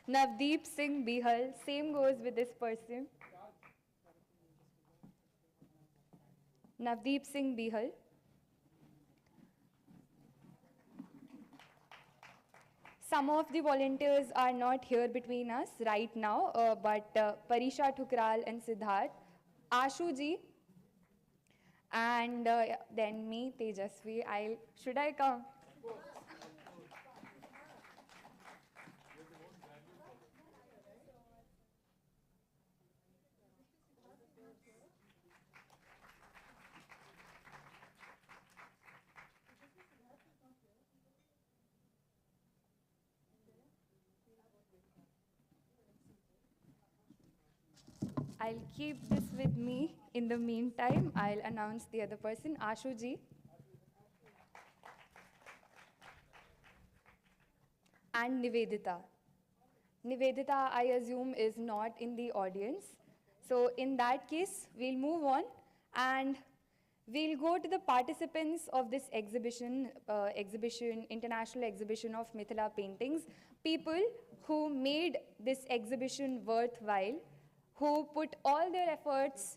Navdeep Singh Bihal, same goes with this person. Navdeep Singh Bihal. Some of the volunteers are not here between us right now, but Parisha Thukral and Siddharth, Ashu ji, and then me, Tejasvi. Should I come? I'll keep this with me. In the meantime, I'll announce the other person, Ashu ji. And Nivedita. Nivedita, I assume, is not in the audience. So in that case, we'll move on and we'll go to the participants of this exhibition, international exhibition of Mithila paintings, people who made this exhibition worthwhile, who put all their efforts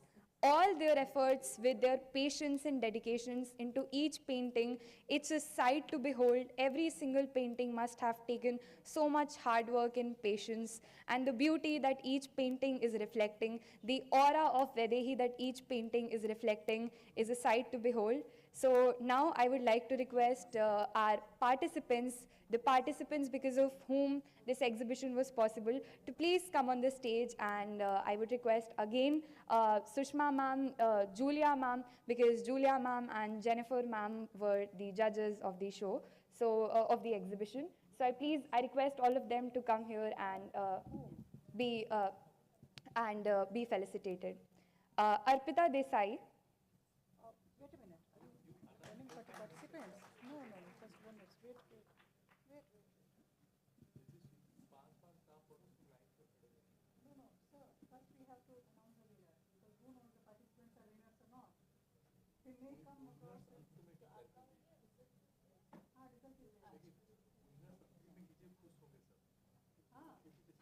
with their patience and dedications into each painting. It's a sight to behold. Every single painting must have taken so much hard work and patience, and the beauty that each painting is reflecting, the aura of Vaidehi that each painting is reflecting is a sight to behold. So now I would like to request our participants, the participants because of whom this exhibition was possible, to please come on the stage, and I would request again Sushma ma'am, Julia ma'am, because Julia ma'am and Jennifer ma'am were the judges of the show, so of the exhibition. So I request all of them to come here and be felicitated. Arpita Desai. Wait a minute. Are you telling for the participants? No, just one minute. Wait. No, sir. First we have to announce the winner because who knows the participants are winners or not. They may come across. Result is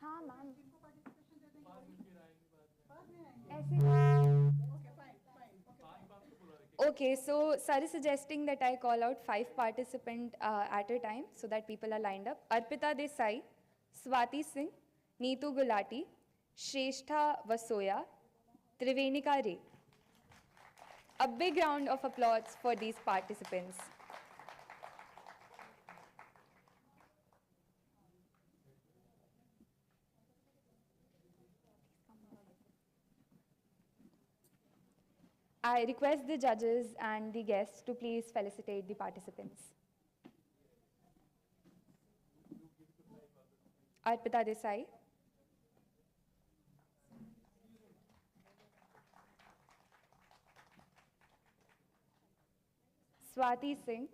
हाँ ma'am जिनको participation दे देंगे बाद में आएंगे ऐसे okay fine Okay, so sir is suggesting that I call out 5 participants at a time so that people are lined up. Arpita Desai, Swati Singh, Neetu Gulati, Shrestha Vasoya, Trivenika Ray. A big round of applause for these participants. I request the judges and the guests to please felicitate the participants. Arpita Desai. Swati Singh.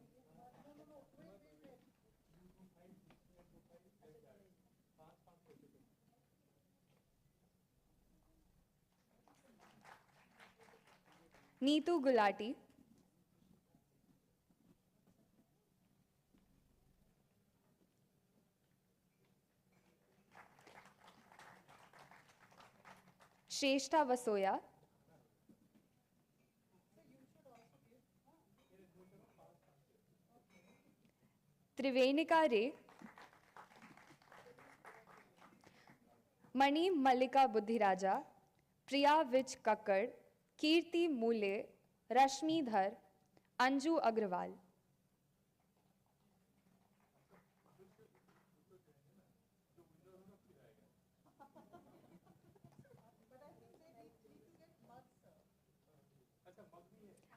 Neetu Gulati. Shrestha Vasoya. Trivenika Ray. Mani Mallika Buddhiraja. Priya Vij Kakkad. Kirti Mule, Rashmi Dhar, Anju Agrawal.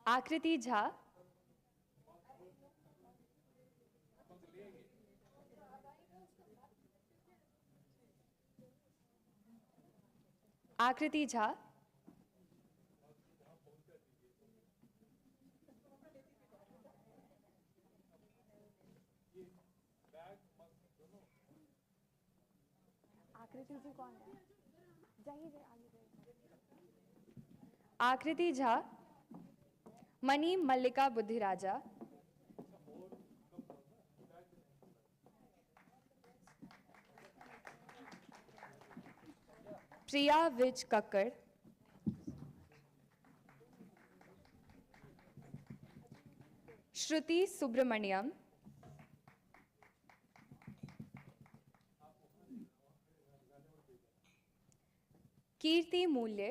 Akriti Jha. Akriti Jha. आकृति जी कौन है? जाइए आगे। आकृति झा, मणि मल्लिका बुद्धिराजा, प्रिया विज कक्कड़, श्रुति सुब्रमण्यम, कीर्ति मूल्य,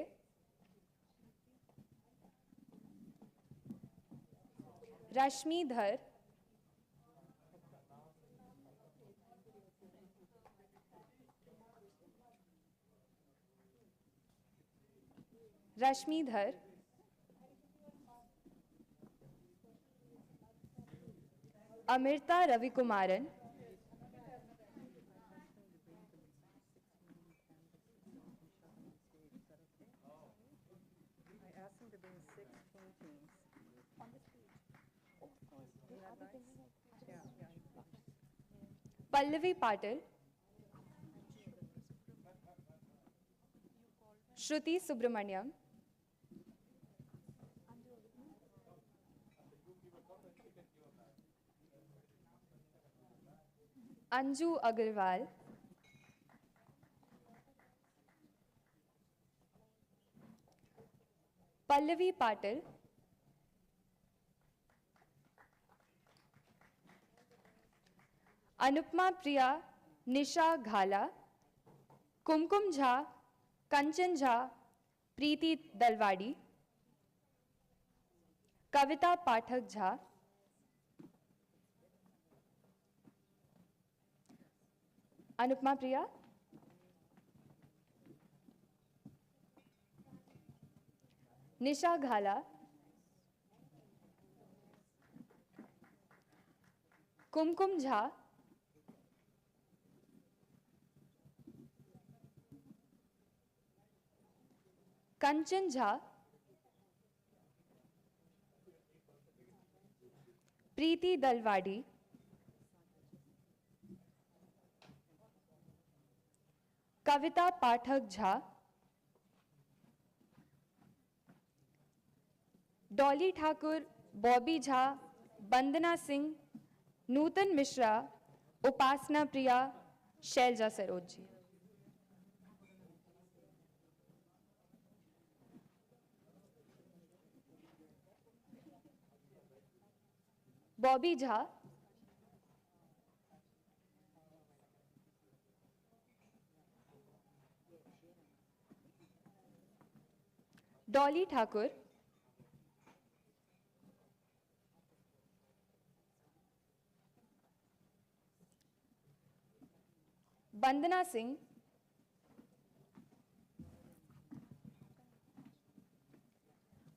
रश्मि धर, Amrita रविकुमारन, I asked them to bring 6 paintings. Pallavi Patil, श्रुति सुब्रमण्यम, अंजू अग्रवाल, पल्लवी पाटिल, अनुपमा प्रिया, निशा घाला, कुमकुम झा, कंचन झा, प्रीति दलवाड़ी, कविता पाठक झा, अनुपमा प्रिया, निशा घाला, कुमकुम झा, कंचन झा, प्रीति दलवाड़ी, कविता पाठक झा, डॉली ठाकुर, बॉबी झा, वंदना सिंह, नूतन मिश्रा, उपासना प्रिया, शैलजा सरोज जी। बॉबी झा, डॉली ठाकुर, वंदना सिंह,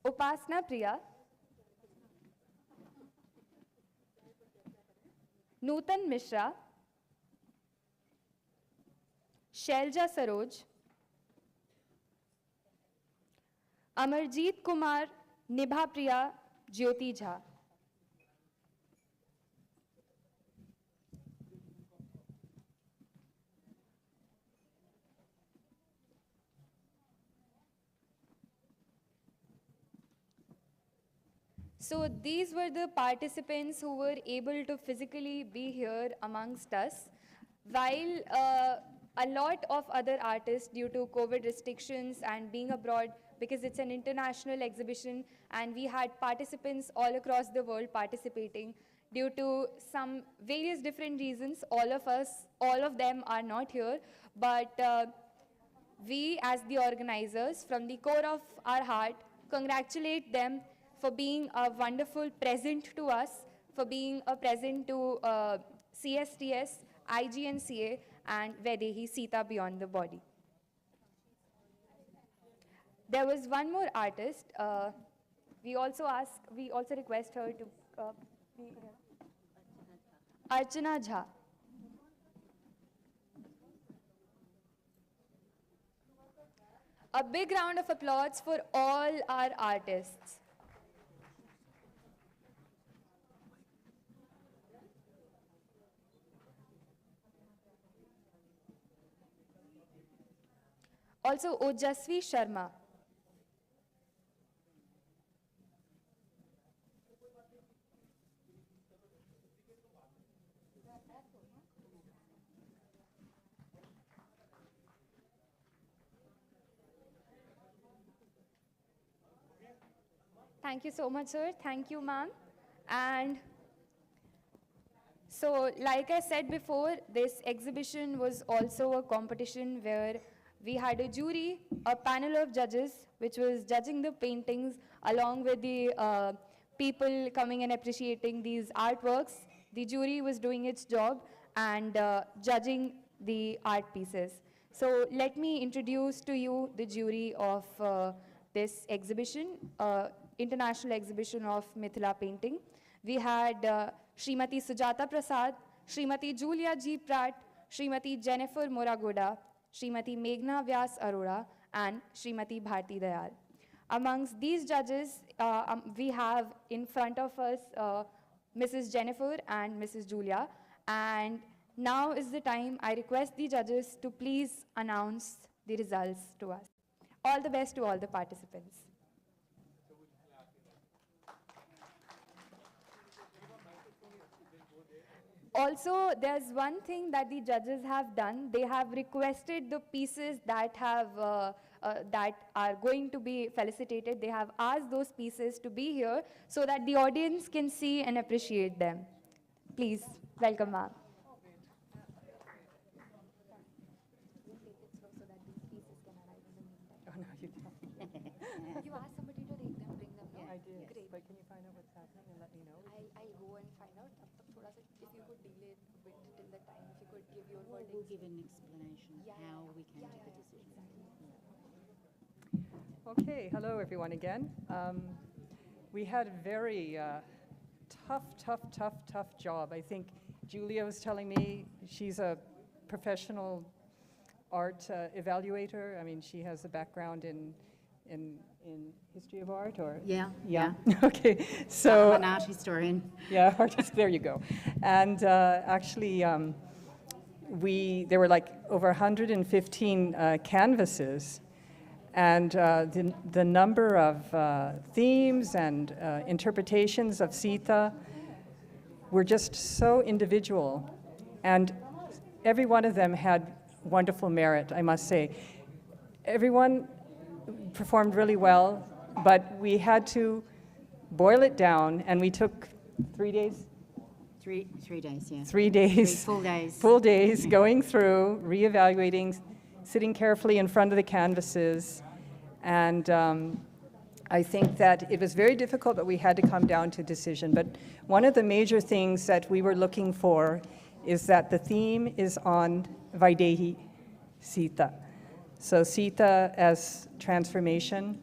उपासना प्रिया, नूतन मिश्रा, शैलजा सरोज, अमरजीत कुमार, निभा प्रिया, ज्योति Jha. So these were the participants who were able to physically be here amongst us, while a lot of other artists, due to COVID restrictions and being abroad, because it's an international exhibition and we had participants all across the world participating, due to some various different reasons, all of them are not here, but we as the organizers, from the core of our heart, congratulate them for being a wonderful present to us, for being a present to CSTS, IGNCA, and Vaidehi Sita Beyond the Body. There was one more artist. We also request her to be here. Archana Jha. A big round of applause for all our artists. Also, Ojasvi Sharma. Thank you so much, sir. Thank you, ma'am. And so, like I said before, this exhibition was also a competition where we had a jury, a panel of judges, which was judging the paintings along with the people coming and appreciating these artworks. The jury was doing its job and judging the art pieces. So let me introduce to you the jury of this exhibition, international exhibition of Mithila painting. We had Srimati Sujata Prasad, Srimati Julia G. Pratt, Srimati Jennifer Moragoda, Srimati Meghna Vyas Arora, and Srimati Bharti Dayal. Amongst these judges, we have in front of us Mrs. Jennifer and Mrs. Julia. And now is the time I request the judges to please announce the results to us. All the best to all the participants. Also, there's one thing that the judges have done. They have requested the pieces that that are going to be felicitated. They have asked those pieces to be here so that the audience can see and appreciate them. Please, welcome, ma'am. Oh, no, you don't. You asked somebody to bring them, no? I did, Great. but can you find out what's happening and let me know? I'll go and find out. If you could delay it a bit till the time, if you could give your We'll verdict. give an explanation of how we came to the decision. Okay, hello everyone again. We had a very tough job. I think Julia was telling me she's a professional art evaluator. I mean, she has a background in history of art, or? Yeah. Okay, so. I'm an art historian. Yeah, artist, there you go. And actually, there were like over 115 canvases, and the number of themes and interpretations of Sita were just so individual, and every one of them had wonderful merit, I must say. Everyone performed really well, but we had to boil it down, and we took 3 days? 3 days, yeah. 3 days. 3 full days. Full days, going through, reevaluating, sitting carefully in front of the canvases. And I think that it was very difficult, but we had to come down to a decision. But one of the major things that we were looking for is that the theme is on Vaidehi Sita. So Sita as transformation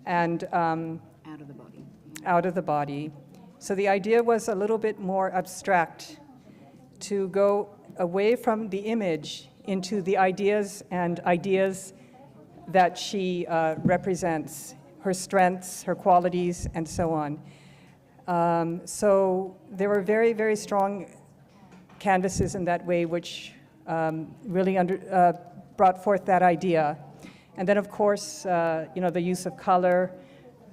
and Out of the body. out of the body. So the idea was a little bit more abstract, to go away from the image into the ideas that she represents, her strengths, her qualities, and so on. So there were very, very strong canvases in that way, which really brought forth that idea. And then, of course, the use of color,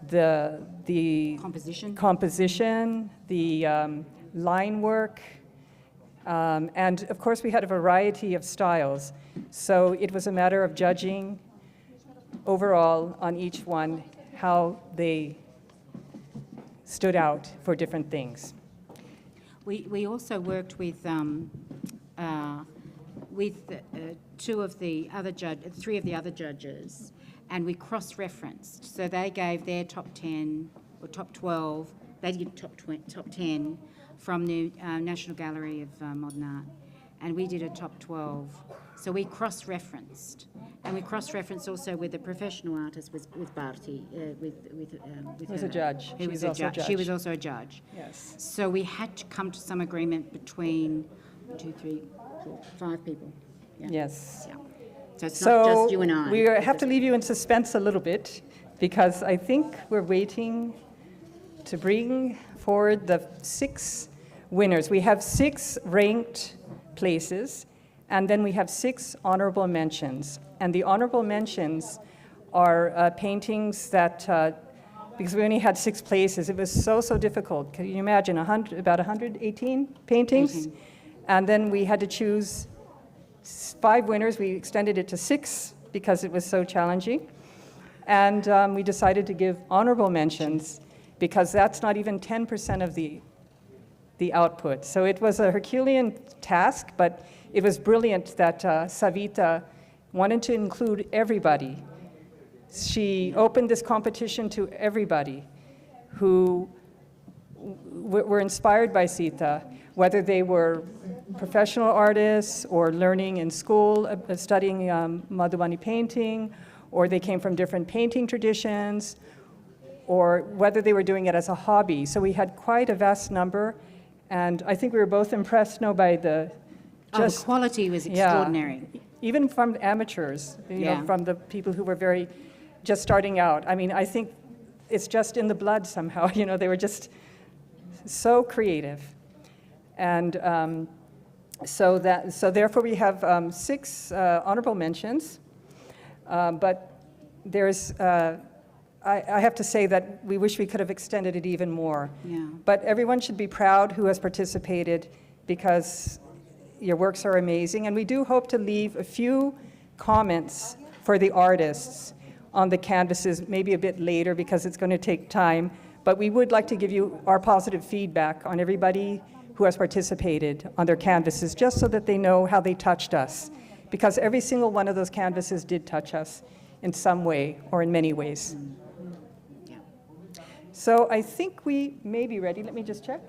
the composition, the line work, and of course we had a variety of styles. So it was a matter of judging overall on each one how they stood out for different things. We also worked with three of the other judges, and we cross-referenced. So they gave their top 10 or top 12. They did top 10 from the National Gallery of Modern Art, and we did a top 12. So we cross-referenced, and we cross-referenced also with the professional artist, with Bharti, with was her, a judge. who She was was a also a judge. She judge. was also a judge. Yes. So we had to come to some agreement between 1, 2, 3, 4, 5 people. Yeah. Yes. Yeah. So it's not just you and I. We have to leave you in suspense a little bit, because I think we're waiting to bring forward the 6 winners. We have 6 ranked places, And then we have 6 honorable mentions. And the honorable mentions are paintings that, because we only had 6 places, it was so difficult. Can you imagine, about 118 paintings? 18. And then we had to choose 5 winners. We extended it to 6 because it was so challenging. And we decided to give honorable mentions because that's not even 10% of the output. So it was a Herculean task, but it was brilliant that Savita wanted to include everybody. She opened this competition to everybody who were inspired by Sita, whether they were professional artists or learning in school, studying Madhubani painting, or they came from different painting traditions, or whether they were doing it as a hobby. So we had quite a vast number, and I think we were both impressed, by the The quality was extraordinary. even from amateurs, Yeah. from the people who were just starting out. I mean, I think it's just in the blood somehow, they were just so creative. And so therefore we have 6 honorable mentions, but there's, I have to say that we wish we could have extended it even more. Yeah. But everyone should be proud who has participated because your works are amazing. And we do hope to leave a few comments for the artists on the canvases, maybe a bit later because it's going to take time. But we would like to give you our positive feedback on everybody who has participated on their canvases, just so that they know how they touched us. Because every single one of those canvases did touch us in some way or in many ways. Yeah. So I think we may be ready. Let me just check.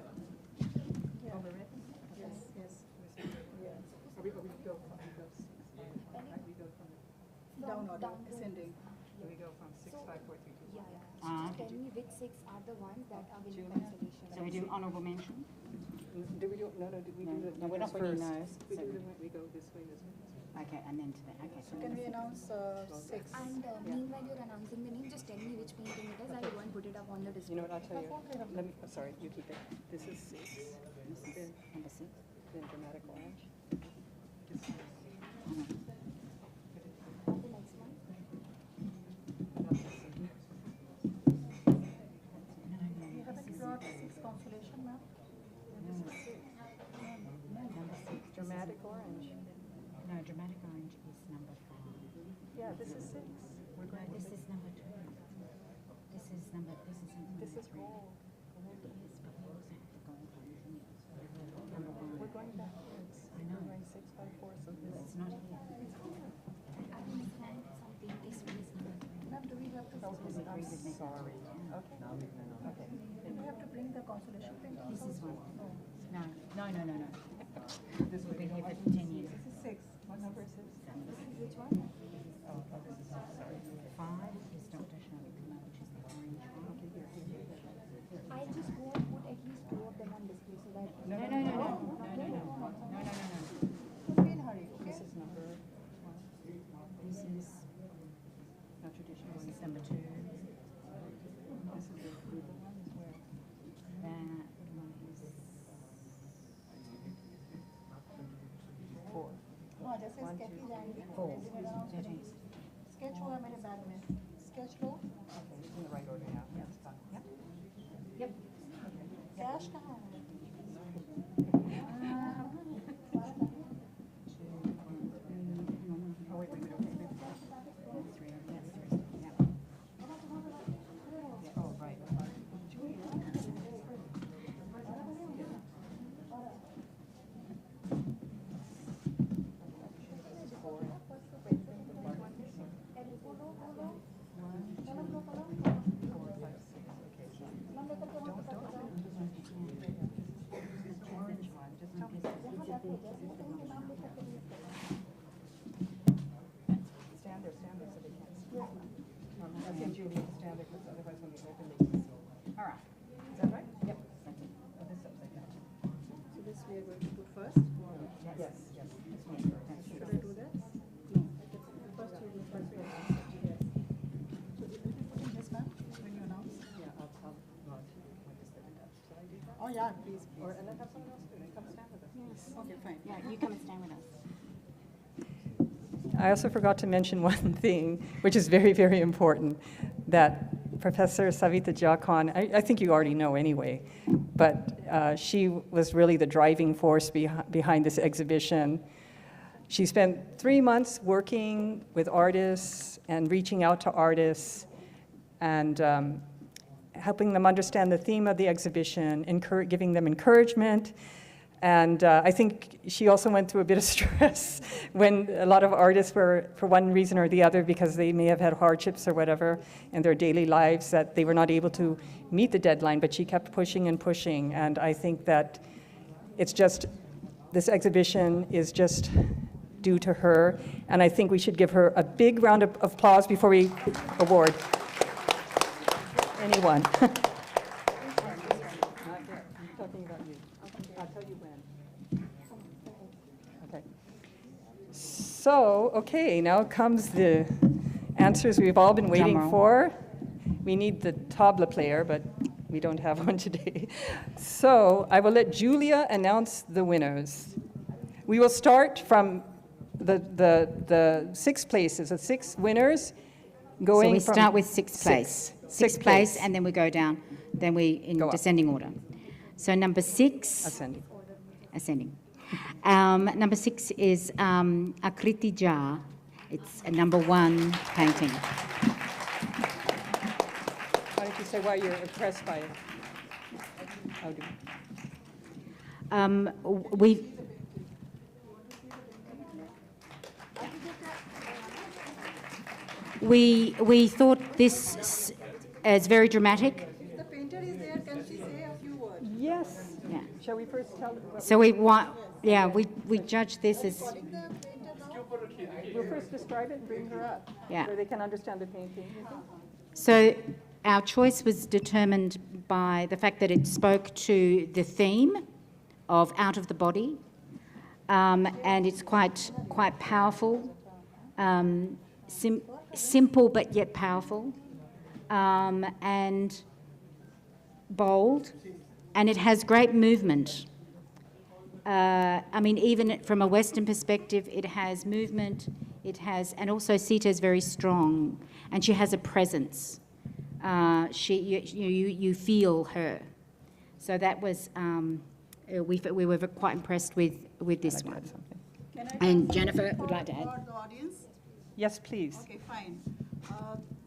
Down order, ascending. We go from 6, 5, 4, 3, 2, 1. Tell me which 6 are the ones that are winning consolation. So we do honourable mention? Do we do, no, did we do the No, we're not winners winning first? those, We so- do we go this way, this way. Okay, and then to the, okay. So Can we announce 6? And meanwhile you're announcing the name, just tell me which painting it is. I will go and put it up on the You display. know what, I'll tell you. Let me, sorry, you keep it. This is 6, this is number 6. then dramatic orange. The next one. You haven't brought 6 consolation, ma'am? Dramatic orange. No, dramatic orange is number 5. Yeah, this is 6. We're No, going this with is number 2. This is number, This is gold. Yes, but we also have the gold one, isn't it? We're going backwards. I know. We're going 6, 5, 4, so this. It's not here. I understand something. This one is number 3. Ma'am, do we have to, I'm sorry. Okay. Okay. do we have to bring the consolation painting? This is one. No. This will be here for 10 years. This is 6. What number is this? Which one? Oh, this is sorry. 5 is Dr. Shalik Kumar, which is the orange one. I just go and put at least 2 of them on display so that. No. Don't be in a hurry, okay? This is number 1. This is Not traditional. this is number 2. This is the approval one as well. That one is 4. हाँ जैसे sketch ही जाएंगे 4. जैसे मेरा नाम That is sketch होगा मेरे bag में sketch low Okay, it's in the right order now. Yeah, it's done. Yeah. Yep. cash कहाँ है Oh, wait. Okay. 3. That's 3. Yeah. Oh, right. Stand there so they can't see. I think you need to stand there because otherwise when you open they can see. All right. Is that right? Yep. Oh, this is upside down. so this we are going to do first Yes. This one first. should I do that no first you do first we are yes so will you put in this ma'am when you announce Yeah, I'll nod when you set it up. Should I do that? oh yeah please Or, and then have someone else do it. Come stand with us. okay fine Yeah, you come and stand with us. I also forgot to mention one thing, which is very, very important, that Professor Savita Jacon, I think you already know anyway, but she was really the driving force behind this exhibition. She spent 3 months working with artists and reaching out to artists and helping them understand the theme of the exhibition, giving them encouragement. And I think she also went through a bit of stress when a lot of artists were, for one reason or the other, because they may have had hardships or whatever in their daily lives, that they were not able to meet the deadline, but she kept pushing and pushing. And I think that it's just, this exhibition is just due to her. And I think we should give her a big round of applause before we award anyone. So, okay, now comes the answers we've all been waiting Drum roll. for. We need the tabla player, but we don't have one today. So I will let Julia announce the winners. We will start from the 6 places, the 6 winners, So going we from start with sixth place. Sixth place, and then we go down, then we in Go up. descending order. So number 6, ascending. ascending. Number 6 is Akriti Jha. It's a number 1 painting. Why don't you say why you're impressed by it? How do we thought this is very dramatic. If the painter is there, can she say a few words? Yes. Yeah. Shall we first tell? So we judge this as We'll first describe it and bring her up. Yeah. So they can understand the painting. So our choice was determined by the fact that it spoke to the theme of out of the body, and it's quite powerful, simple but yet powerful, and bold, and it has great movement. I mean, even from a Western perspective, it has movement, and also Sita is very strong, and she has a presence. You feel her. So that was, we were quite impressed with this one. Can I And Jennifer would like to add. for the audience? Yes, please. Okay, fine.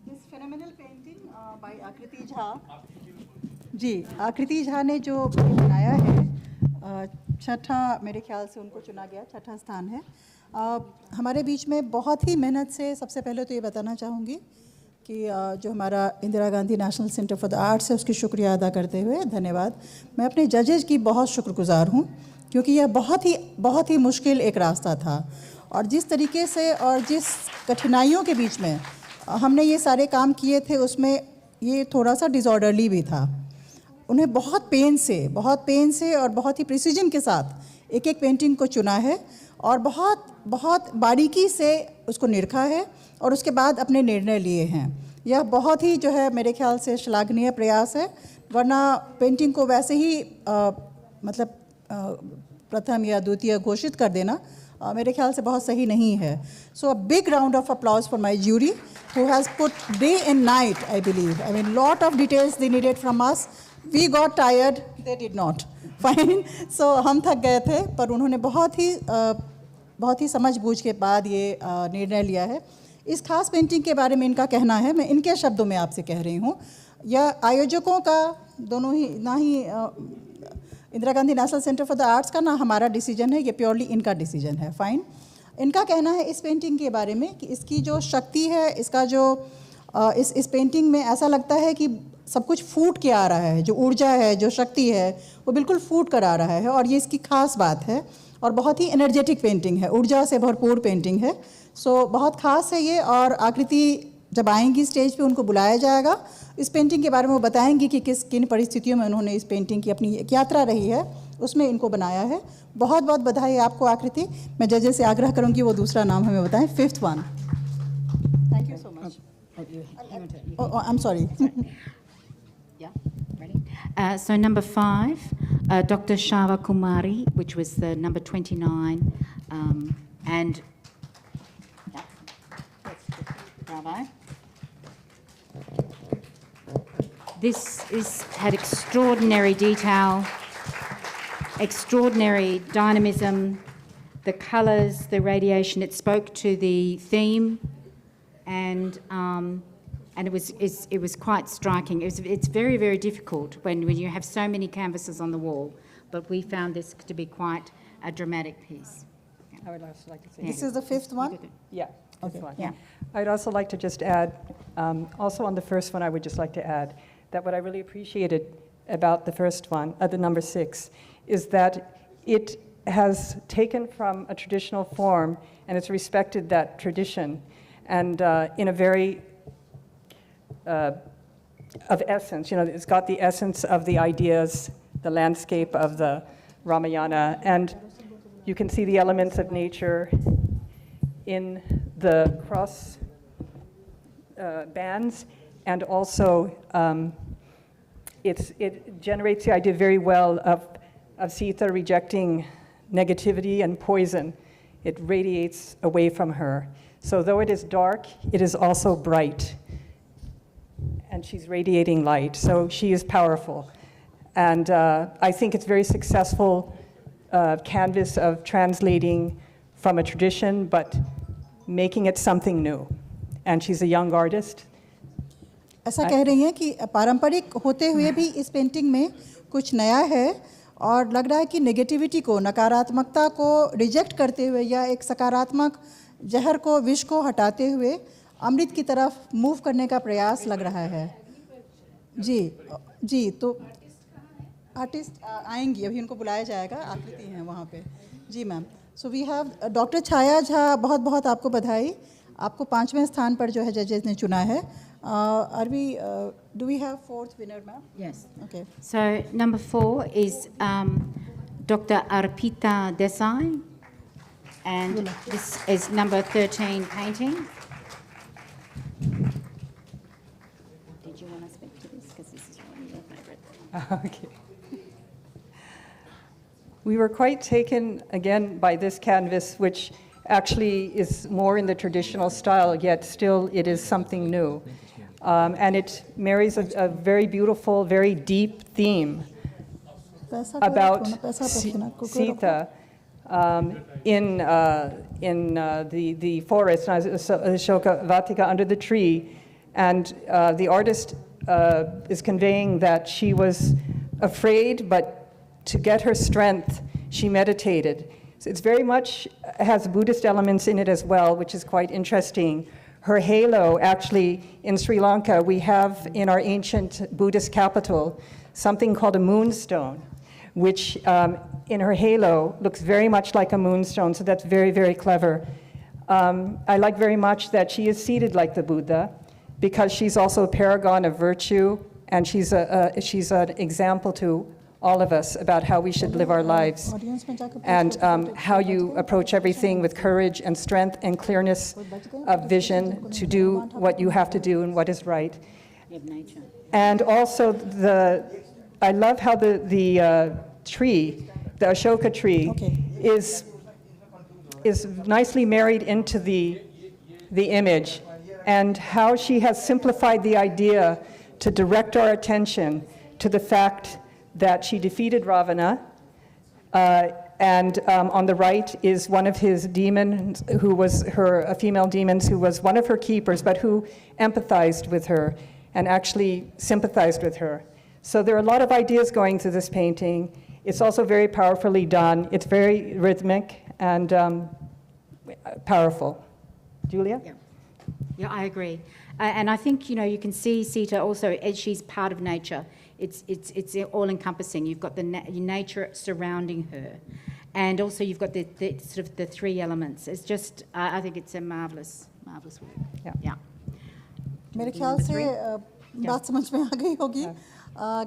This phenomenal painting by Akriti Jha. जी, आकृति झा ने जो बनाया है, छठा मेरे ख्याल से उनको चुना गया, छठा स्थान है। हमारे बीच में बहुत ही मेहनत से, सबसे पहले तो ये बताना चाहूँगी कि जो हमारा Indira Gandhi National Centre for the arts है, उसकी शुक्रिया अदा करते हुए धन्यवाद। मैं अपने जजेज की बहुत शुक्रगुजार हूँ, क्योंकि यह बहुत ही मुश्किल एक रास्ता था, और जिस तरीके से और जिस कठिनाइयों के बीच में हमने ये सारे काम किए थे, उसमें ये थोड़ा सा डिसऑर्डरली भी था। उन्हें बहुत पेन से और बहुत ही प्रिसीजन के साथ एक एक पेंटिंग को चुना है, और बहुत बारीकी से उसको निरखा है, और उसके बाद अपने निर्णय लिए हैं। यह बहुत ही जो है मेरे ख्याल से श्लाघनीय प्रयास है, वरना पेंटिंग को वैसे ही प्रथम या द्वितीय घोषित कर देना मेरे ख्याल से बहुत सही नहीं है। So a big round of applause for my jury who has put day and night, I believe, I mean lot of details they needed from us. We got tired, they did not, fine. So हम थक गए थे, पर उन्होंने बहुत ही समझ बूझ के बाद ये निर्णय लिया है। इस खास पेंटिंग के बारे में इनका कहना है, मैं इनके शब्दों में आपसे कह रही हूँ, यह आयोजकों का दोनों ही, ना ही Indira Gandhi National Centre for the Arts का, ना हमारा डिसीजन है, ये प्योरली इनका डिसीजन है, फाइन। इनका कहना है इस पेंटिंग के बारे में कि इसकी जो शक्ति है, इसका जो इस पेंटिंग में ऐसा लगता है कि सब कुछ फूट के आ रहा है, जो ऊर्जा है, जो शक्ति है, वो बिल्कुल फूट कर आ रहा है, और ये इसकी खास बात है। और बहुत ही एनर्जेटिक पेंटिंग है, ऊर्जा से भरपूर पेंटिंग है। सो बहुत ख़ास है ये, और आकृति जब आएंगी स्टेज पे उनको बुलाया जाएगा, इस पेंटिंग के बारे में वो बताएंगी कि किन परिस्थितियों में उन्होंने इस पेंटिंग की अपनी एक यात्रा रही है, उसमें इनको बनाया है। बहुत बहुत बधाई आपको आकृति। मैं जजेस से आग्रह करूँगी वो दूसरा नाम हमें बताएं, 5th one. Thank you so much. I am sorry. Yeah, ready? So number 5, Dr. Shava Kumari, which was the number 29, and yeah. 5. Had extraordinary detail, extraordinary dynamism, the colours, the radiation. It spoke to the theme, and it was quite striking. It's very, very difficult when you have so many canvases on the wall, but we found this to be quite a dramatic piece. I would also like to say. This is the fifth one? Yeah. this one. Yeah. I'd also like to just add, also on the first one, I would just like to add that what I really appreciated about the first one, the number 6, is that it has taken from a traditional form and it's respected that tradition, and in a very of essence, it's got the essence of the ideas, the landscape of the Ramayana, and you can see the elements of nature in the cross bands, and also it generates the idea very well of Sita rejecting negativity and poison. It radiates away from her. So though it is dark, it is also bright. And she's radiating light, so she is powerful. And I think it's very successful canvas of translating from a tradition, but making it something new. And she's a young artist. ऐसा कह रही हैं कि पारंपरिक होते हुए भी इस पेंटिंग में कुछ नया है, और लग रहा है कि नेगेटिविटी को, नकारात्मकता को रिजेक्ट करते हुए या एक सकारात्मक जहर को, विष को हटाते हुए अमृत की तरफ मूव करने का प्रयास लग रहा है। जी, तो आर्टिस्ट आएंगी, अभी उनको बुलाया जाएगा, आकृति हैं वहाँ पे। जी ma'am. So we have doctor Chhaya Jha, बहुत बहुत आपको बधाई, आपको 5वें स्थान पर जो है जजेस ने चुना है। Do we have 4th winner, ma'am? Yes. Okay. So number 4 is Dr. Arpita Desai, and this is number 13 painting. Did you want to speak to this? Because this is one of your favourite. Okay. We were quite taken again by this canvas, which actually is more in the traditional style, yet still it is something new. And it marries a very beautiful, very deep theme about Sita in the forest, Ashoka Vatika, under the tree. And the artist is conveying that she was afraid, but to get her strength, she meditated. So it's very much has Buddhist elements in it as well, which is quite interesting. Her halo, actually, in Sri Lanka, we have in our ancient Buddhist capital something called a moonstone, which in her halo looks very much like a moonstone, so that's very, very clever. I like very much that she is seated like the Buddha, because she's also a paragon of virtue, and she's an example to all of us about how we should live our lives, and how you approach everything with courage and strength and clearness of vision to do what you have to do and what is right. Nature. And also I love how the tree, the Ashoka tree, is nicely married into the image, and how she has simplified the idea to direct our attention to the fact that she defeated Ravana, and on the right is one of his demons, who was a female demon who was one of her keepers, but who empathized with her and actually sympathized with her. So there are a lot of ideas going through this painting. It's also very powerfully done. It's very rhythmic and powerful. Julia? Yeah, I agree. And I think, you can see Sita also, as she's part of nature. It's all-encompassing. You've got the nature surrounding her, and also you've got the sort of the 3 elements. It's just, I think it's a marvelous work. Yeah. मेरे ख्याल से बात समझ में आ गई होगी।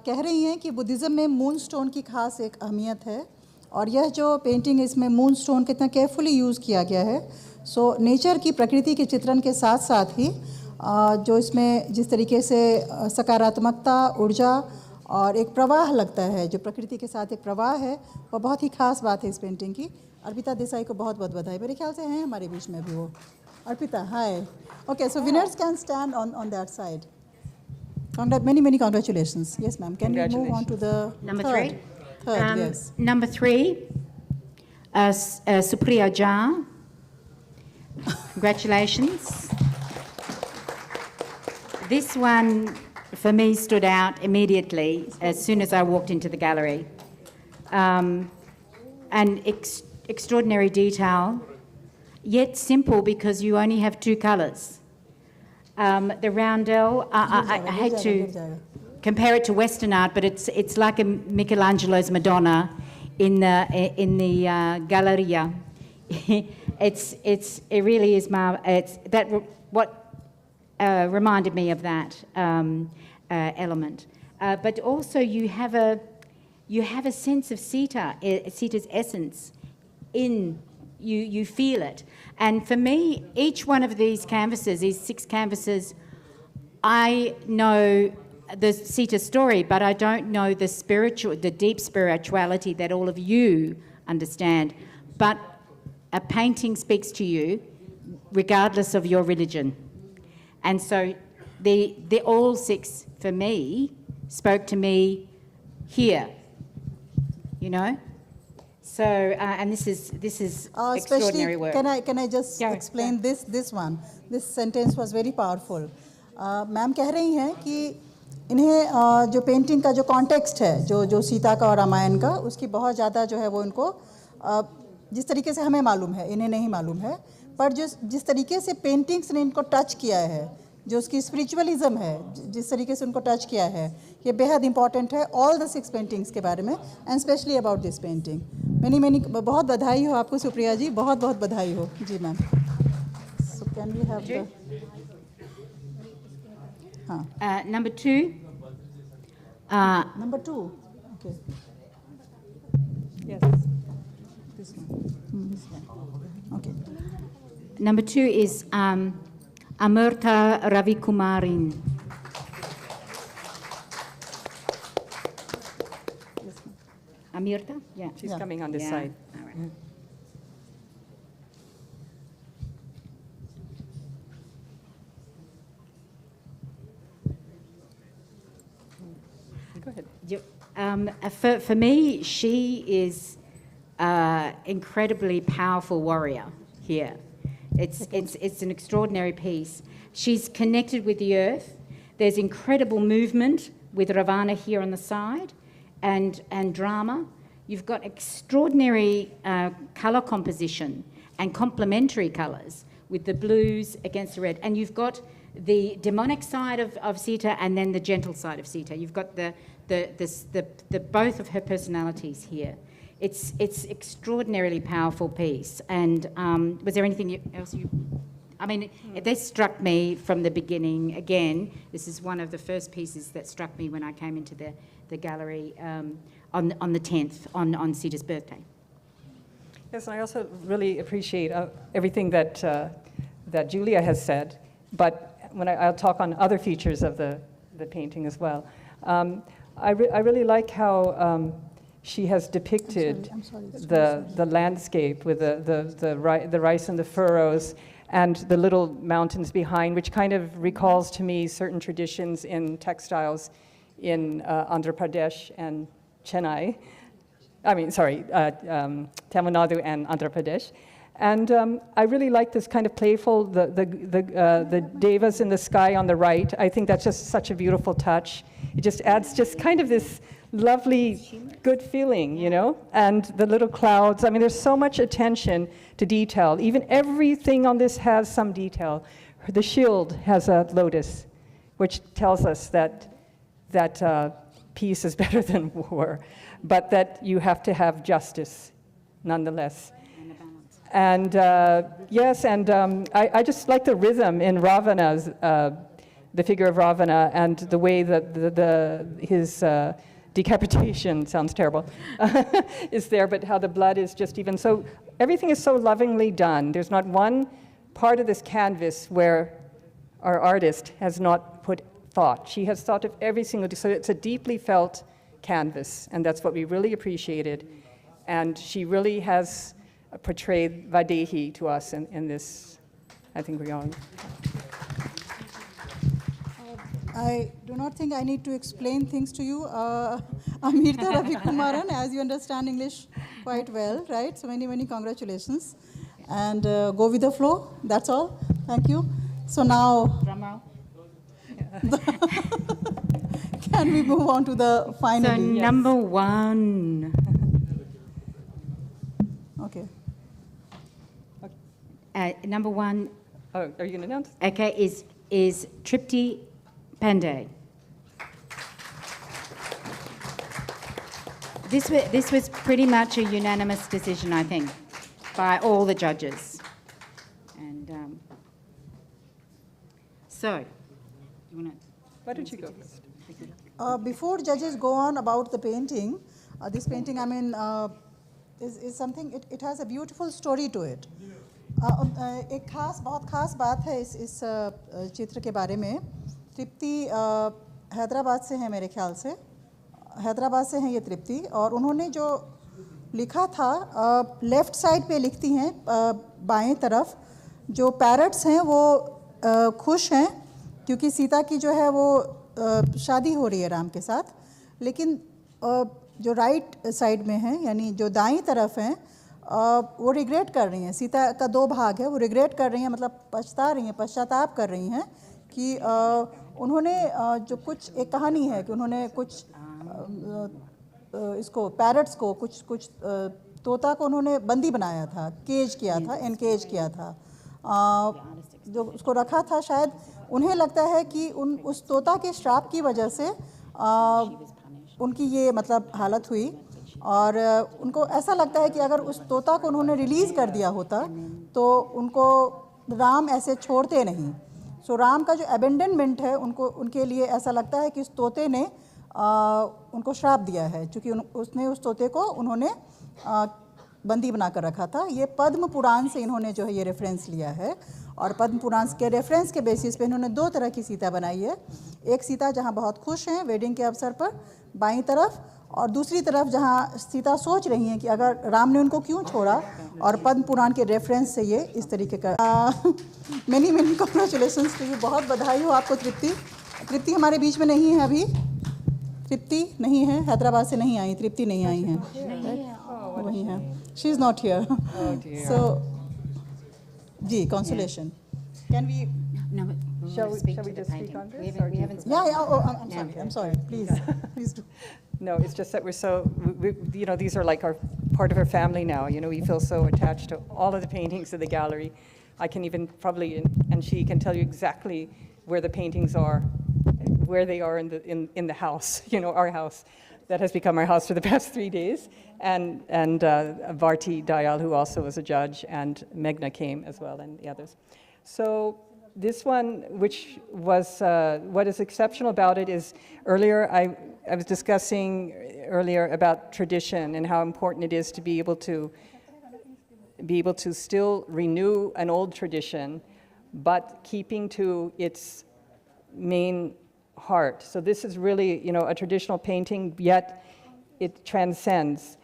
कह रही हैं कि बुद्धिज़्म में मून स्टोन की खास एक अहमियत है, और यह जो पेंटिंग इसमें मून स्टोन कितना केयरफुली यूज़ किया गया है। सो नेचर की, प्रकृति के चित्रण के साथ साथ ही जो इसमें जिस तरीके से सकारात्मकता, ऊर्जा और एक प्रवाह लगता है, जो प्रकृति के साथ एक प्रवाह है, वो बहुत ही खास बात है इस पेंटिंग की। अर्पिता देसाई को बहुत बहुत बधाई। मेरे ख्याल से हैं हमारे बीच में भी वो। Arpita, hi. Okay, so winners can stand on that side. Many congratulations. Yes, ma'am. Can we move on to the Number third? three? Third, yes. Number 3, Supriya Jha. Congratulations. This one, for me, stood out immediately as soon as I walked into the gallery. And extraordinary detail, yet simple because you only have 2 colours. The roundel, I hate to compare it to Western art, but it's like a Michelangelo's Madonna in the Galleria. It really is reminded me of that element. But also you have a sense of Sita's essence in you feel it. And for me, each one of these canvases, these 6 canvases, I know the Sita story, but I don't know the deep spirituality that all of you understand. But a painting speaks to you regardless of your religion. And so the all 6 for me spoke to me here, you know. So and this is extraordinary work. Can I just explain this one? This sentence was very powerful. Ma'am कह रही हैं कि इन्हें जो painting का जो context है जो सीता का और रामायण का उसकी बहुत ज़्यादा जो है वो इनको जिस तरीके से हमें मालूम है इन्हें नहीं मालूम है, पर जिस तरीके से पेंटिंग्स ने इनको टच किया है, जो उसकी स्पिरिचुअलिज्म है, जिस तरीके से उनको टच किया है, ये बेहद इंपॉर्टेंट है ऑल द 6 पेंटिंग्स के बारे में, and specially about this painting. Many बहुत बधाई हो आपको सुप्रिया जी, बहुत बहुत बधाई हो जी ma'am. So can we have the Number 2. Number 2. Okay. Yes. This one. This one. Okay. Number 2 is Amurtha Ravikumarin. Amurtha? Yeah. She's coming on this Yeah. side. All right. Go ahead. For me, she is incredibly powerful warrior here. It's an extraordinary piece. She's connected with the earth. There's incredible movement with Ravana here on the side, and drama. You've got extraordinary colour composition and complementary colours with the blues against the red, and you've got the demonic side of Sita and then the gentle side of Sita. You've got the both of her personalities here. It's extraordinarily powerful piece. And was there anything else you? I mean, this struck me from the beginning. Again, this is one of the first pieces that struck me when I came into the gallery on the 10th, on Sita's birthday. Yes, and I also really appreciate everything that Julia has said, but I'll talk on other features of the painting as well. I really like how she has depicted the landscape with the rice and the furrows and the little mountains behind, which kind of recalls to me certain traditions in textiles in Andhra Pradesh and Chennai. Tamil Nadu and Andhra Pradesh. And I really like this kind of playful, the devas in the sky on the right. I think that's just such a beautiful touch. It just adds just kind of this lovely, good feeling, you know? And the little clouds. I mean, there's so much attention to detail. Even everything on this has some detail. The shield has a lotus, which tells us that peace is better than war, but that you have to have justice nonetheless. And yes, and I just like the rhythm in Ravana's, the figure of Ravana, and the way that his decapitation, sounds terrible, is there, but how the blood is just even so, everything is so lovingly done. There's not one part of this canvas where our artist has not put thought. She has thought of every single, so it's a deeply felt canvas, and that's what we really appreciated. And she really has portrayed Vaidehi to us in this I think we all. I do not think I need to explain things to you. Amrita Ravi Kumaran, as you understand English quite well, right? So many congratulations. And go with the flow, that's all. Thank you. So now, Drum roll. can we move on to the So final? number one. Okay. Number one, Oh, are you going to announce? okay, is Tripti Pandey. This was pretty much a unanimous decision, I think, by all the judges. And so, you want to? Why don't you go first? Before judges go on about the painting, this painting, I mean, is something, it has a beautiful story to it. एक बहुत खास बात है इस चित्र के बारे में। तृप्ति हैदराबाद से है मेरे ख्याल से, हैदराबाद से हैं ये तृप्ति, और उन्होंने जो लिखा था लेफ़्ट साइड पे लिखती हैं बाएं तरफ, जो पैरट्स हैं वो खुश हैं क्योंकि सीता की जो है वो शादी हो रही है राम के साथ, लेकिन जो राइट साइड में हैं यानी जो दाईं तरफ हैं वो रिग्रेट कर रही हैं। सीता का दो भाग है, वो रिग्रेट कर रही हैं, मतलब पछता रही हैं, पश्चाताप कर रही हैं कि उन्होंने जो कुछ एक कहानी है कि उन्होंने कुछ इसको पैरट्स को कुछ तोता को उन्होंने बंदी बनाया था, केज किया था, एनकेज किया था, जो उसको रखा था। शायद उन्हें लगता है कि उस तोता के श्राप की वजह से उनकी ये मतलब हालत हुई, और उनको ऐसा लगता है कि अगर उस तोता को उन्होंने रिलीज़ कर दिया होता तो उनको राम ऐसे छोड़ते नहीं। सो राम का जो अबेंडनमेंट है उनके लिए ऐसा लगता है कि इस तोते ने उनको श्राप दिया है, क्योंकि उसने उस तोते को उन्होंने बंदी बना कर रखा था। ये पद्म पुराण से इन्होंने जो है ये रेफरेंस लिया है, और पद्म पुराण के रेफरेंस के बेसिस पे इन्होंने दो तरह की सीता बनाई है। एक सीता जहाँ बहुत खुश हैं वेडिंग के अवसर पर बाईं तरफ, और दूसरी तरफ जहाँ सीता सोच रही हैं कि अगर राम ने उनको क्यों छोड़ा, और पद्म पुराण के रेफरेंस से ये इस तरीके का। मेनी कॉन्ग्रेचुलेशंस टू यू, बहुत बधाई हो आपको तृप्ति। तृप्ति हमारे बीच में नहीं है अभी, तृप्ति नहीं है, हैदराबाद से नहीं आई, तृप्ति नहीं आई हैं, वही हैं, she is not here. So जी, consolation. Can we No, Shall we speak to just the speak painting. on this, We or haven't, do we you haven't Yeah, I'm sorry, please do. No, it's just that we're so, you know, these are like part of our family now. You know, we feel so attached to all of the paintings of the gallery. I can even probably, and she can tell you exactly where the paintings are, where they are in the house, you know, our house that has become our house for the past 3 days. And Varti Dayal, who also was a judge, and Meghna came as well, and the others. So this one, which was, what is exceptional about it is, earlier I was discussing earlier about tradition and how important it is to be able to still renew an old tradition, but keeping to its main heart. So this is really, you know, a traditional painting, yet it transcends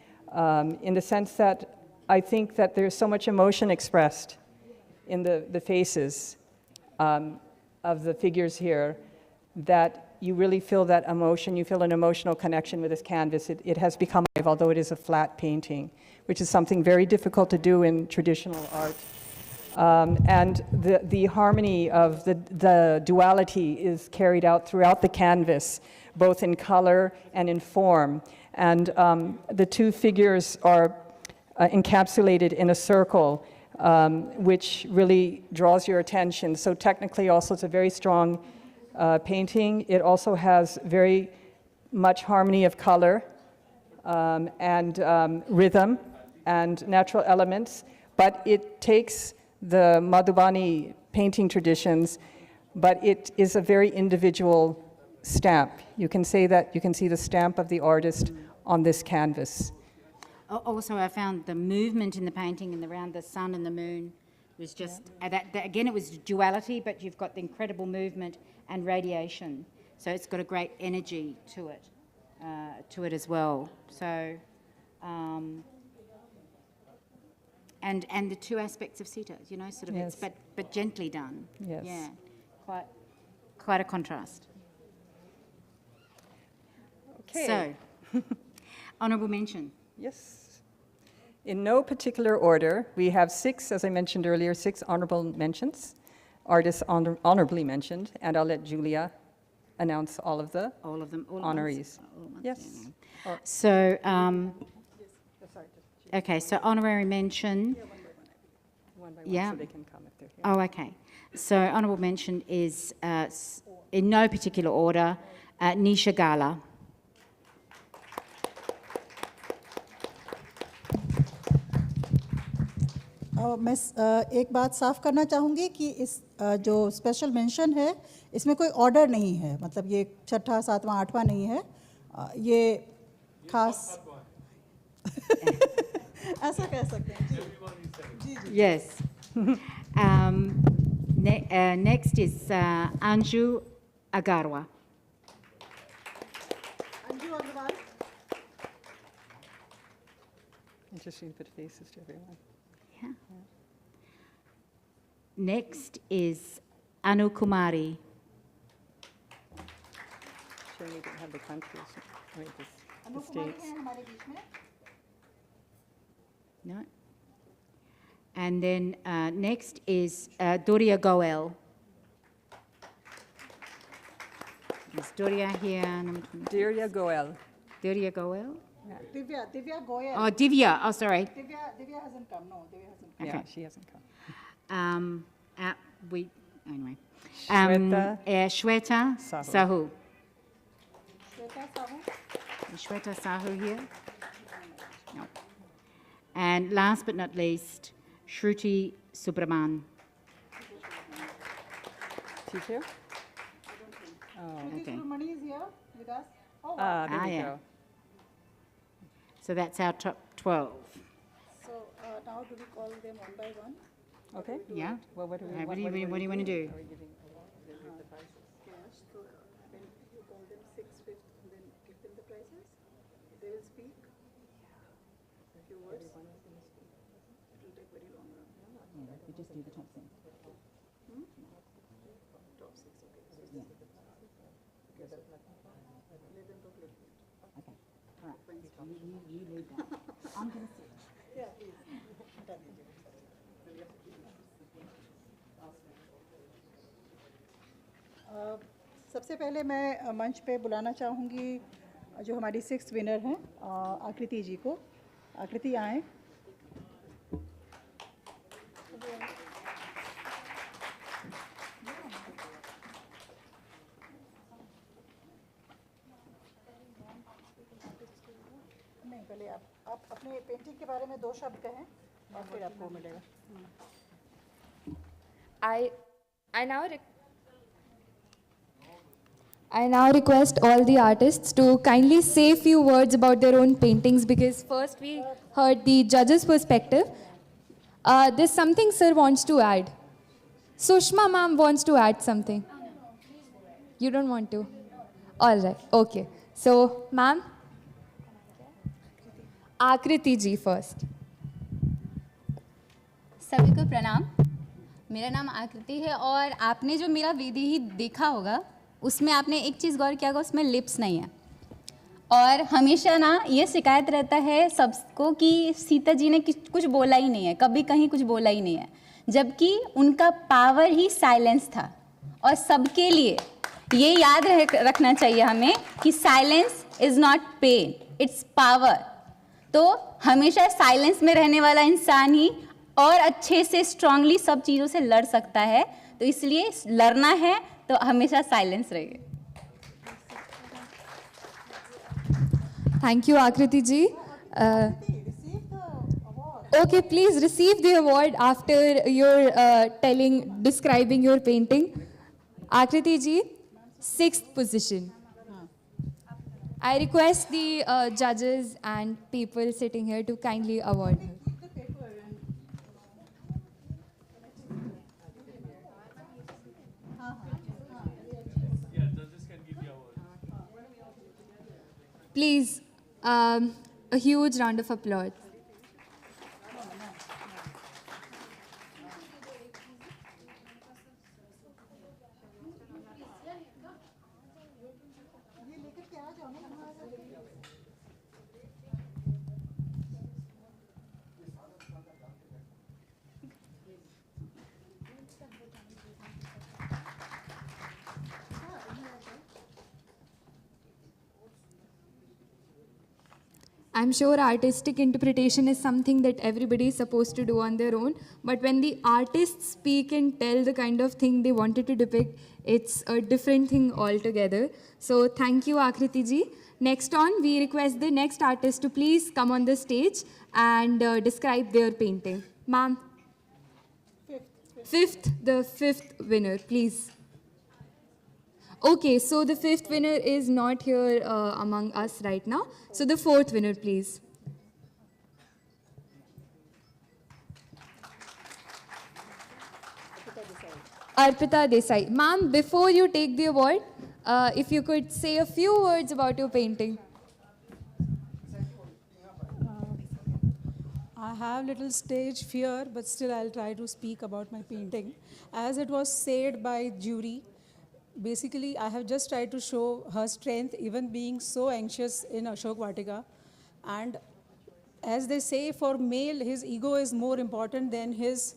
in the sense that I think that there's so much emotion expressed in the faces of the figures here, that you really feel that emotion, you feel an emotional connection with this canvas. It has become alive, although it is a flat painting, which is something very difficult to do in traditional art. And the harmony of the duality is carried out throughout the canvas, both in color and in form. And the two figures are encapsulated in a circle, which really draws your attention. So technically also it's a very strong painting. It also has very much harmony of color and rhythm and natural elements, but it takes the Madhubani painting traditions, but it is a very individual stamp. You can say that you can see the stamp of the artist on this canvas. Also, I found the movement in the painting and around the sun and the moon was just, again, it was duality, but you've got the incredible movement and radiation. So it's got a great energy to it as well. So, And the two aspects of Sita, you know, sort of, Yes. but gently done. Yes. Yeah, quite a contrast. Okay. So, honourable mention. Yes. In no particular order, we have 6, as I mentioned earlier, 6 honorable mentions, artists honorably mentioned, and I'll let Julia announce all of the All of them. All at honorees. once? All at once, Yes. yeah, no. So, okay, so honorary mention. One by one, Yeah. so they can come if they're here. Oh, okay. So honourable mention is, in no particular order, Nisha Gala. मैं एक बात साफ करना चाहूँगी कि इस जो special mention है इसमें कोई ऑर्डर नहीं है, मतलब ये 6ठा 7वां 8वां नहीं है, ये खास ऐसा कह सकते हैं जी। Yes. Next is Anju Agarwa. Anju Agarwal. Interesting to put faces to everyone. Yeah. Next is Anu Kumari. Sure, we don't have the countries, right, the Anu Kumari states. हैं हमारे बीच में। No. And then next is Doria Goel. Is Doria here? Number 22. Dirya Goel. Doria Goel? Divya Goyal. Oh, Divya. Oh, sorry. Divya hasn't come, no, Divya hasn't come। Yeah, Okay. she hasn't come. Anyway. Shweta Shweta Sahu. Sahu. Shweta Sahu. Is Shweta Sahu here? No. And last but not least, Shruti Subraman. She's here? Shruti Okay. Subramani is here with us। Oh, There we yeah. go. So that's our top 12. so now do we call them one by one? Okay. Yeah? Well, what do we, What do you want to do? Are we giving Cash, so when you call them 6th, 5th, and then give them the prices, they will speak a few words. It will take very long. We just do the top 6. Top 6, okay. Let them talk a little bit. Okay. All right. You lead that. I'm going to sit. Yeah, please. हटा दीजिए। सबसे पहले मैं मंच पे बुलाना चाहूँगी जो हमारी 6th विनर हैं आकृति जी को। आकृति आएँ। नहीं, पहले आप अपने पेंटिंग के बारे में 2 शब्द कहें और फिर आपको मिलेगा। I now request all the artists to kindly say a few words about their own paintings, because first we heard the judge's perspective. There's something sir wants to add. Sushma ma'am wants to add something. You don't want to? All right, okay. So, ma'am, Akriti ji first. सभी को प्रणाम। मेरा नाम आकृति है और आपने जो मेरा वेदी ही देखा होगा उसमें आपने एक चीज़ गौर किया होगा, उसमें लिप्स नहीं है। और हमेशा ना ये शिकायत रहता है सबको कि सीता जी ने कुछ बोला ही नहीं है, कभी कहीं कुछ बोला ही नहीं है, जबकि उनका पावर ही साइलेंस था। और सबके लिए ये याद रखना चाहिए हमें कि silence is not pain, it's power. तो हमेशा साइलेंस में रहने वाला इंसान ही और अच्छे से स्ट्रांगली सब चीज़ों से लड़ सकता है। तो इसलिए लड़ना है तो हमेशा साइलेंस रहिए। Thank you, Akriti ji. Okay, please receive the award after your describing your painting. Akriti ji, 6th position. I request the judges and people sitting here to kindly award her. Please, a huge round of applause. I'm sure artistic interpretation is something that everybody is supposed to do on their own, but when the artists speak and tell the kind of thing they wanted to depict, it's a different thing altogether. So thank you, Akriti ji. Next on, we request the next artist to please come on the stage and describe their painting. Ma'am. The fifth winner, please. Okay, so the fifth winner is not here among us right now. So the fourth winner, please. Arpita Desai. Ma'am, before you take the award, if you could say a few words about your painting. I have little stage fear, but still I'll try to speak about my painting. As it was said by jury, basically I have just tried to show her strength, even being so anxious in Ashok Vatika. And as they say, for male, his ego is more important than his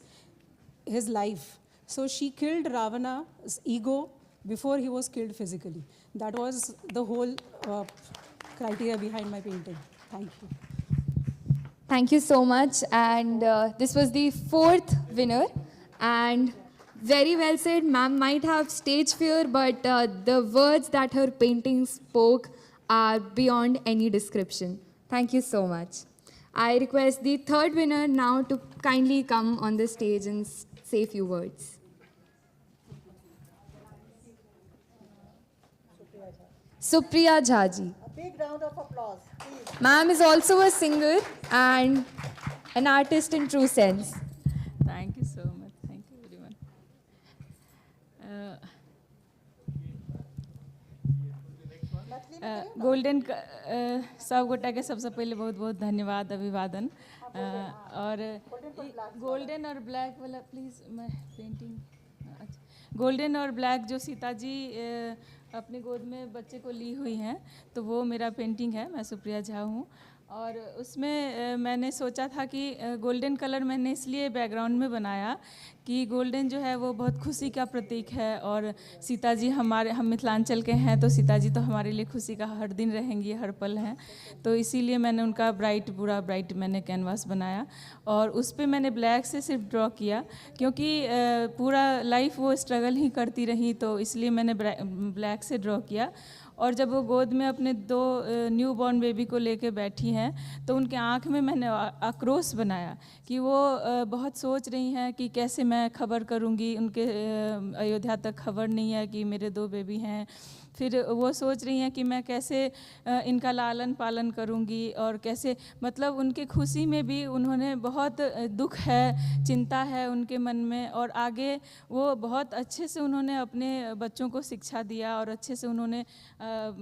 life. So she killed Ravana's ego before he was killed physically. That was the whole criteria behind my painting. Thank you. Thank you so much. And this was the fourth winner. And very well said. Ma'am might have stage fear, but the words that her painting spoke are beyond any description. Thank you so much. I request the third winner now to kindly come on the stage and say a few words. Supriya Jhaji. A big round of applause, please. Ma'am is also a singer and an artist in true sense. Thank you so much. Thank you everyone. Golden सब गोटा के सबसे पहले बहुत बहुत धन्यवाद अभिवादन और गोल्डन और ब्लैक वाला प्लीज़ मैं पेंटिंग अच्छा गोल्डन और ब्लैक जो सीता जी अपनी गोद में बच्चे को ली हुई हैं तो वो मेरा पेंटिंग है। मैं सुप्रिया झा हूँ और उसमें मैंने सोचा था कि गोल्डन कलर मैंने इसलिए बैकग्राउंड में बनाया कि गोल्डन जो है वो बहुत खुशी का प्रतीक है और सीता जी हम मिथिलांचल के हैं तो सीता जी तो हमारे लिए खुशी का हर दिन रहेंगी, हर पल हैं। तो इसीलिए मैंने उनका पूरा ब्राइट मैंने कैनवास बनाया और उस पर मैंने ब्लैक से सिर्फ ड्रॉ किया क्योंकि पूरा लाइफ वो स्ट्रगल ही करती रही तो इसलिए मैंने ब्लैक से ड्रॉ किया। और जब वो गोद में अपने 2 न्यू बॉर्न बेबी को लेके बैठी हैं तो उनके आँख में मैंने आक्रोश बनाया कि वो बहुत सोच रही हैं कि कैसे मैं खबर करूँगी, उनके अयोध्या तक खबर नहीं है कि मेरे 2 बेबी हैं। फिर वो सोच रही हैं कि मैं कैसे इनका लालन पालन करूँगी और कैसे मतलब उनके खुशी में भी उन्होंने बहुत दुख है, चिंता है उनके मन में और आगे वो बहुत अच्छे से उन्होंने अपने बच्चों को शिक्षा दिया और अच्छे से उन्होंने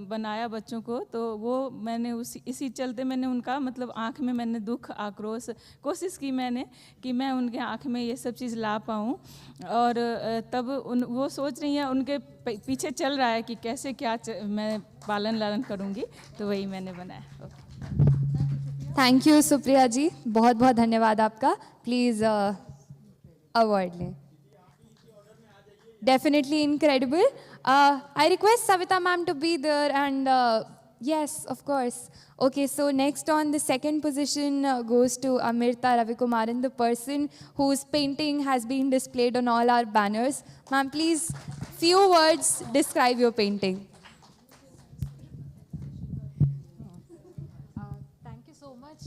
बनाया बच्चों को। तो वो मैंने इसी चलते मैंने उनका मतलब आँख में मैंने दुख आक्रोश कोशिश की मैंने कि मैं उनके आँख में ये सब चीज़ ला पाऊँ और तब वो सोच रही हैं उनके पीछे चल रहा है कि कैसे क्या मैं पालन लालन करूँगी तो वही मैंने बनाया। थैंक यू सुप्रिया जी, बहुत बहुत धन्यवाद आपका। प्लीज़ अवार्ड लें। Definitely incredible. I request Savita ma'am to be there and yes, of course. Okay, so next on the second position goes to Amirta Ravikumaran, the person whose painting has been displayed on all our banners. Ma'am, please, few words describe your painting. Thank you so much.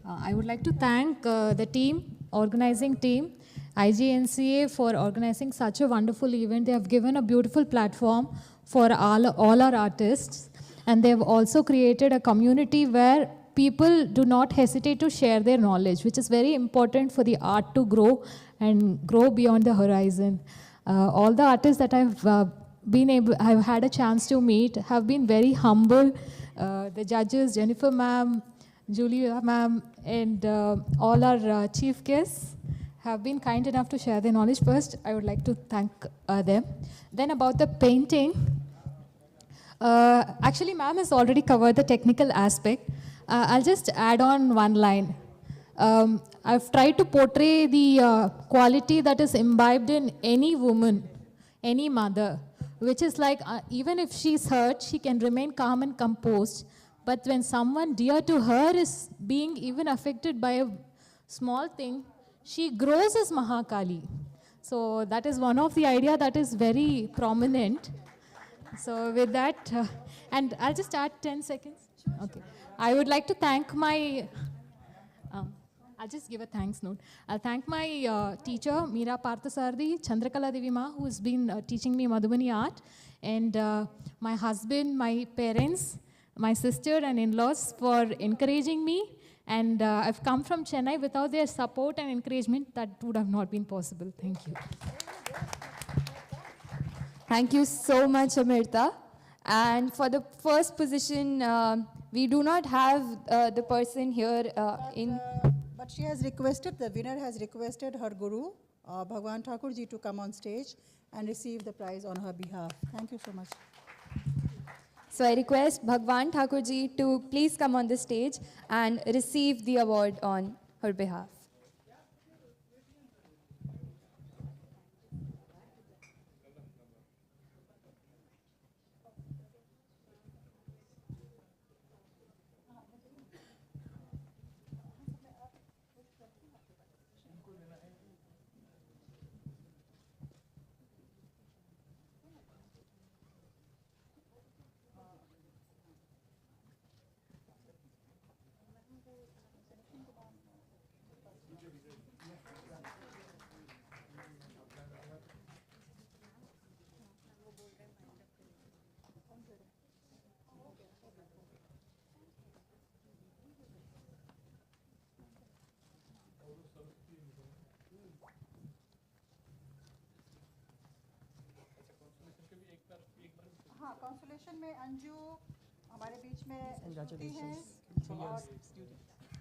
I would like to thank the team, organizing team, IGNCA for organizing such a wonderful event. They have given a beautiful platform for all our artists, and they have also created a community where people do not hesitate to share their knowledge, which is very important for the art to grow and grow beyond the horizon. All the artists that I've had a chance to meet have been very humble. The judges, Jennifer ma'am, Julia ma'am, and all our chief guests have been kind enough to share their knowledge. First, I would like to thank them. Then about the painting, actually ma'am has already covered the technical aspect. I'll just add on one line. I've tried to portray the quality that is imbibed in any woman, any mother, which is like even if she's hurt, she can remain calm and composed But when someone dear to her is being even affected by a small thing, she grows as Mahakali. So that is one of the idea that is very prominent. So with that, and I'll just add 10 seconds. Okay. I would like to thank my, I'll just give a thanks note. I'll thank my teacher, Meera Parthasarthi, Chandrakala Devi Ma, who has been teaching me Madhubani art, and my husband, my parents, my sister and in-laws for encouraging me. And I've come from Chennai. Without their support and encouragement, that would have not been possible. Thank you. Thank you so much, Amrita. And for the first position, we do not have the person here in... But she has requested, the winner has requested her guru, Bhagwan Thakur ji, to come on stage and receive the prize on her behalf. Thank you so much. So I request Bhagwan Thakur ji to please come on the stage and receive the award on her behalf. हाँ, consolation में अंजू हमारे बीच में श्रुति हैं और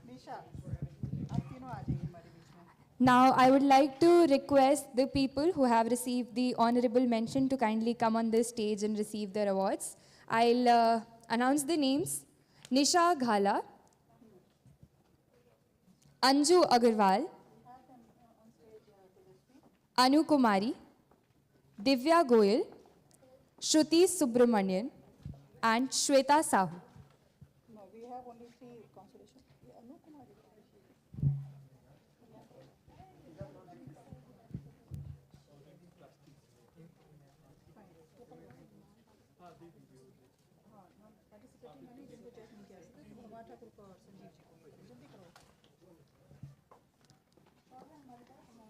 निशा, आप तीनों आ जाइए हमारे बीच में. Now I would like to request the people who have received the honorable mention to kindly come on this stage and receive their awards. I'll announce the names. Nisha Ghala, Anju Agarwal, Anu Kumari, Divya Goyal, Shruti Subramanian, and Shweta Sahu. No, we have only 3 consolation. Anu Kumari.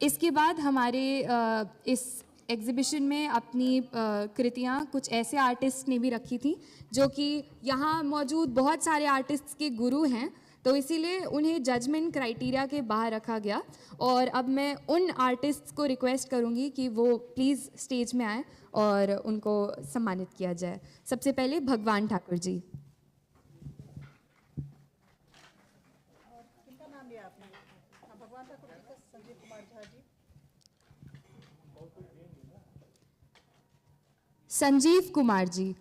इसके बाद हमारे इस exhibition में अपनी कृतियाँ कुछ ऐसे artist ने भी रखी थी जो कि यहाँ मौजूद बहुत सारे आर्टिस्ट्स के गुरु हैं, तो इसीलिए उन्हें जजमेंट क्राइटेरिया के बाहर रखा गया. और अब मैं उन आर्टिस्ट्स को रिक्वेस्ट करूँगी कि वो प्लीज़ स्टेज में आएँ और उनको सम्मानित किया जाए. सबसे पहले भगवान ठाकुर जी. किनका नाम लिया आपने? भगवान ठाकुर जी का Sanjeev Kumar Jha ji. Sanjeev Kumar ji.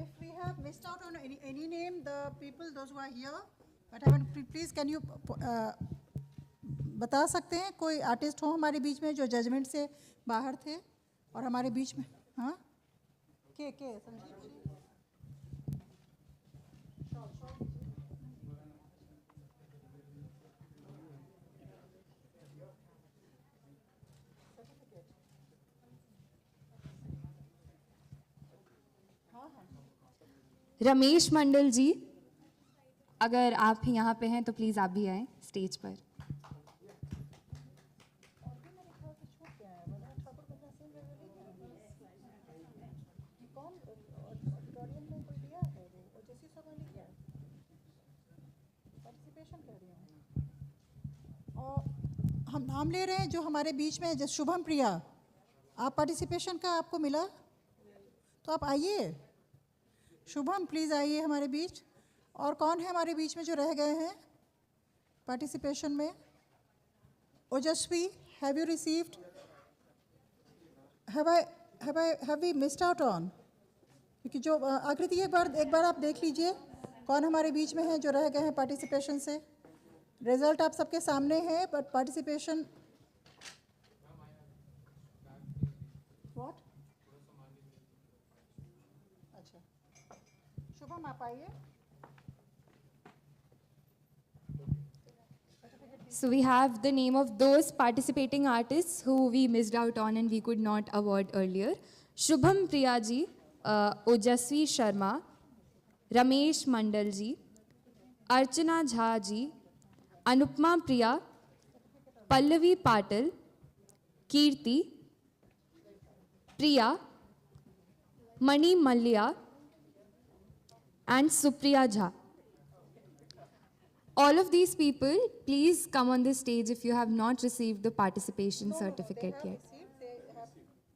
If we have missed out on any name, the people, those who are here, but I want, please can you बता सकते हैं कोई आर्टिस्ट हो हमारे बीच में जो जजमेंट से बाहर थे और हमारे बीच में? हाँ, के संजीव जी. रमेश मंडल जी, अगर आप यहाँ पे हैं तो प्लीज़ आप भी आएँ स्टेज पर. हम नाम ले रहे हैं जो हमारे बीच में, जैसे शुभम प्रिया, आप पार्टिसिपेशन का आपको मिला तो आप आइए. शुभम प्लीज़ आइए हमारे बीच. और कौन है हमारे बीच में जो रह गए हैं पार्टिसिपेशन में? ओजस्वी, have you received? Have we missed out on? क्योंकि जो आकृति एक बार आप देख लीजिए कौन हमारे बीच में है जो रह गए हैं पार्टिसिपेशन से। रिजल्ट आप सबके सामने है, बट पार्टिसिपेशन व्हाट? अच्छा, शुभम आप आइए। So we have the name of those participating artists who we missed out on and we could not award earlier. Shubham Priya ji, Ojasvi Sharma, Ramesh Mandal ji, Archana Jha ji, Anupma Priya, Pallavi Patil, Kirti, Priya, Mani Malliya, and Supriya Jha. All of these people, please come on the stage if you have not received the participation certificate yet.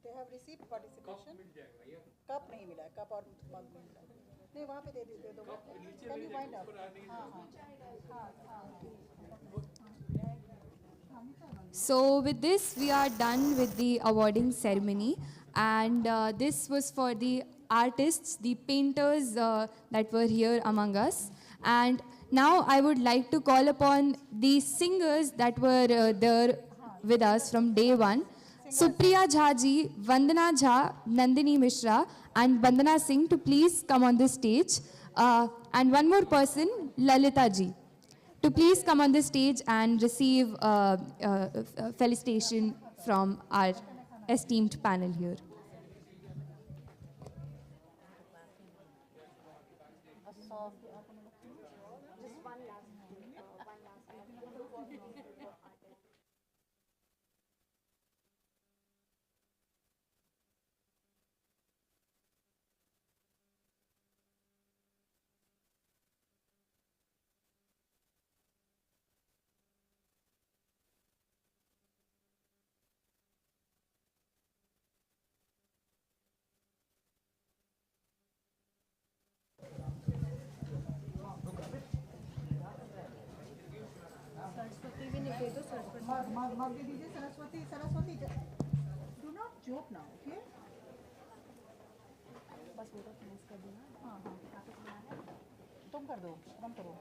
They have received participation. Cup नहीं मिला, cup और मग नहीं मिला। नहीं वहाँ पे दे दो। Can you wind up? So with this, we are done with the awarding ceremony, and this was for the artists, the painters that were here among us. And now I would like to call upon the singers that were there with us from day one. Supriya Jha ji, Vandana Jha, Nandini Mishra, and Vandana Singh to please come on the stage. And one more person, Lalita ji, to please come on the stage and receive felicitation from our esteemed panel here. मग दे दीजिए Saraswati. Do not joke now, okay? बस वो तो finish कर देना। हाँ, तुम कर दो, तुम करो।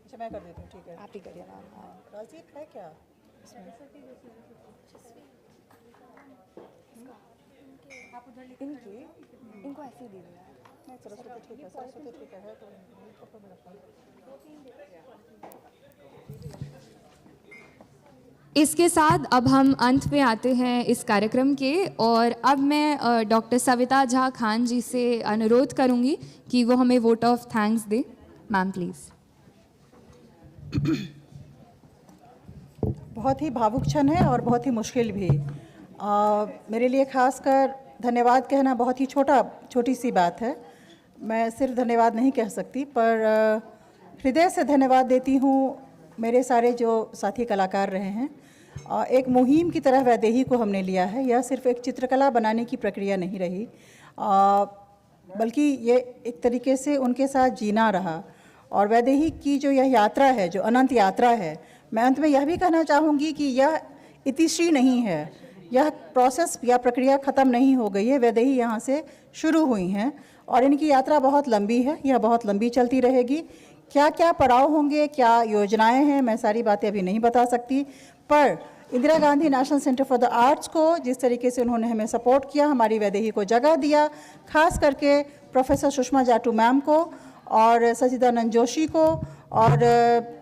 अच्छा मैं कर देती हूँ, ठीक है। आप ही करिए ना। राजीव है क्या? इनको ऐसे ही दे देना। नहीं सरस्वती ठीक है, सरस्वती ठीक है तो इसके साथ अब हम अंत में आते हैं इस कार्यक्रम के, और अब मैं डॉक्टर सविता झा खान जी से अनुरोध करूंगी कि वो हमें vote of thanks they. Ma'am please. बहुत ही भावुक क्षण है और बहुत ही मुश्किल भी। मेरे लिए खासकर धन्यवाद कहना बहुत ही छोटी सी बात है। मैं सिर्फ धन्यवाद नहीं कह सकती, पर हृदय से धन्यवाद देती हूँ मेरे सारे जो साथी कलाकार रहे हैं। एक मुहिम की तरह वैदेही को हमने लिया है। यह सिर्फ एक चित्रकला बनाने की प्रक्रिया नहीं रही, बल्कि ये एक तरीके से उनके साथ जीना रहा। और वैदेही की जो यह यात्रा है, जो अनंत यात्रा है, मैं अंत में यह भी कहना चाहूँगी कि यह इतिश्री नहीं है। यह प्रोसेस या प्रक्रिया ख़त्म नहीं हो गई है। वैदेही यहाँ से शुरू हुई हैं और इनकी यात्रा बहुत लंबी है। यह बहुत लंबी चलती रहेगी। क्या क्या पड़ाव होंगे, क्या योजनाएं हैं, मैं सारी बातें अभी नहीं बता सकती, पर Indira Gandhi National Centre for the arts को जिस तरीके से उन्होंने हमें सपोर्ट किया, हमारी वैदेही को जगह दिया, खास करके प्रोफेसर सुषमा जाटू मैम को और सचिदानंद जोशी को और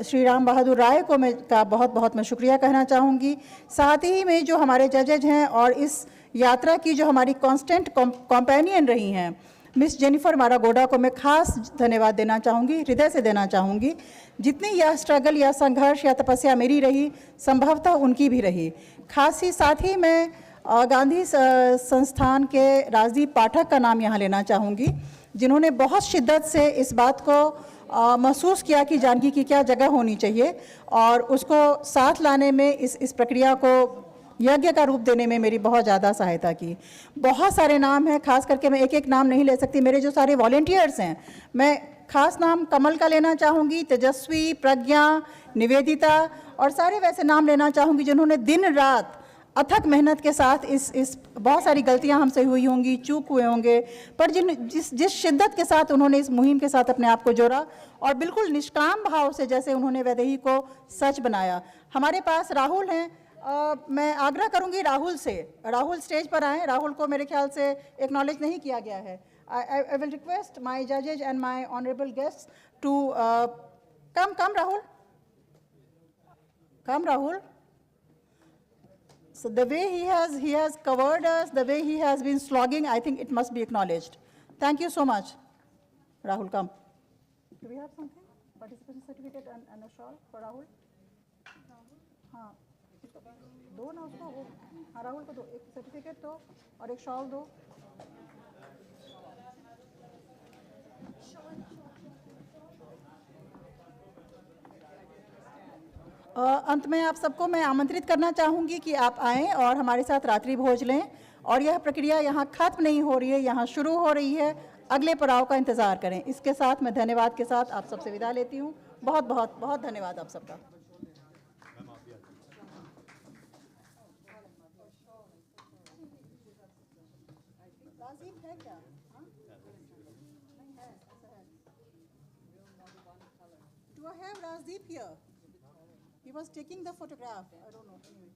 श्री राम बहादुर राय को का बहुत मैं शुक्रिया कहना चाहूँगी। साथ ही में जो हमारे जजेज हैं और इस यात्रा की जो हमारी कांस्टेंट कॉम्पेनियन रही हैं, मिस जेनिफर मारागोडा को मैं खास धन्यवाद देना चाहूँगी, हृदय से देना चाहूँगी। जितनी यह स्ट्रगल या संघर्ष या तपस्या मेरी रही, संभवतः उनकी भी रही। खास ही साथ ही मैं गांधी संस्थान के राजदीप पाठक का नाम यहाँ लेना चाहूँगी, जिन्होंने बहुत शिद्दत से इस बात को महसूस किया कि जानकी की क्या जगह होनी चाहिए और उसको साथ लाने में, इस प्रक्रिया को यज्ञ का रूप देने में मेरी बहुत ज़्यादा सहायता की। बहुत सारे नाम हैं, खास करके मैं एक एक नाम नहीं ले सकती। मेरे जो सारे वॉलेंटियर्स हैं, मैं खास नाम कमल का लेना चाहूँगी, तेजस्वी, प्रज्ञा, निवेदिता और सारे वैसे नाम लेना चाहूँगी जिन्होंने दिन रात अथक मेहनत के साथ इस बहुत सारी गलतियां हमसे हुई होंगी, चूक हुए होंगे, पर जिस शिद्दत के साथ उन्होंने इस मुहिम के साथ अपने आप को जोड़ा और बिल्कुल निष्काम भाव से जैसे उन्होंने वैदेही को सच बनाया। हमारे पास राहुल हैं, मैं आग्रह करूंगी राहुल से, राहुल स्टेज पर आएँ। राहुल को मेरे ख्याल से एक्नॉलेज नहीं किया गया है। I will request my judges and my honorable guests to come Rahul. Come Rahul. So the way he has covered us, the way he has been slogging, I think it must be acknowledged. Thank you so much. Rahul, come. Do we have something? Participation certificate and a shawl for Rahul? हाँ, दो ना उसको, हाँ राहुल को दो, एक certificate दो और एक शॉल दो। अंत में आप सबको मैं आमंत्रित करना चाहूँगी कि आप आएँ और हमारे साथ रात्रि भोज लें। और यह प्रक्रिया यहाँ खत्म नहीं हो रही है, यहाँ शुरू हो रही है। अगले पड़ाव का इंतज़ार करें। इसके साथ मैं धन्यवाद के साथ आप सबसे विदा लेती हूँ। बहुत बहुत बहुत धन्यवाद आप सबका। राजीव है क्या? Do I have Rajdeep here? He was taking the photograph. I don't know. Anyway.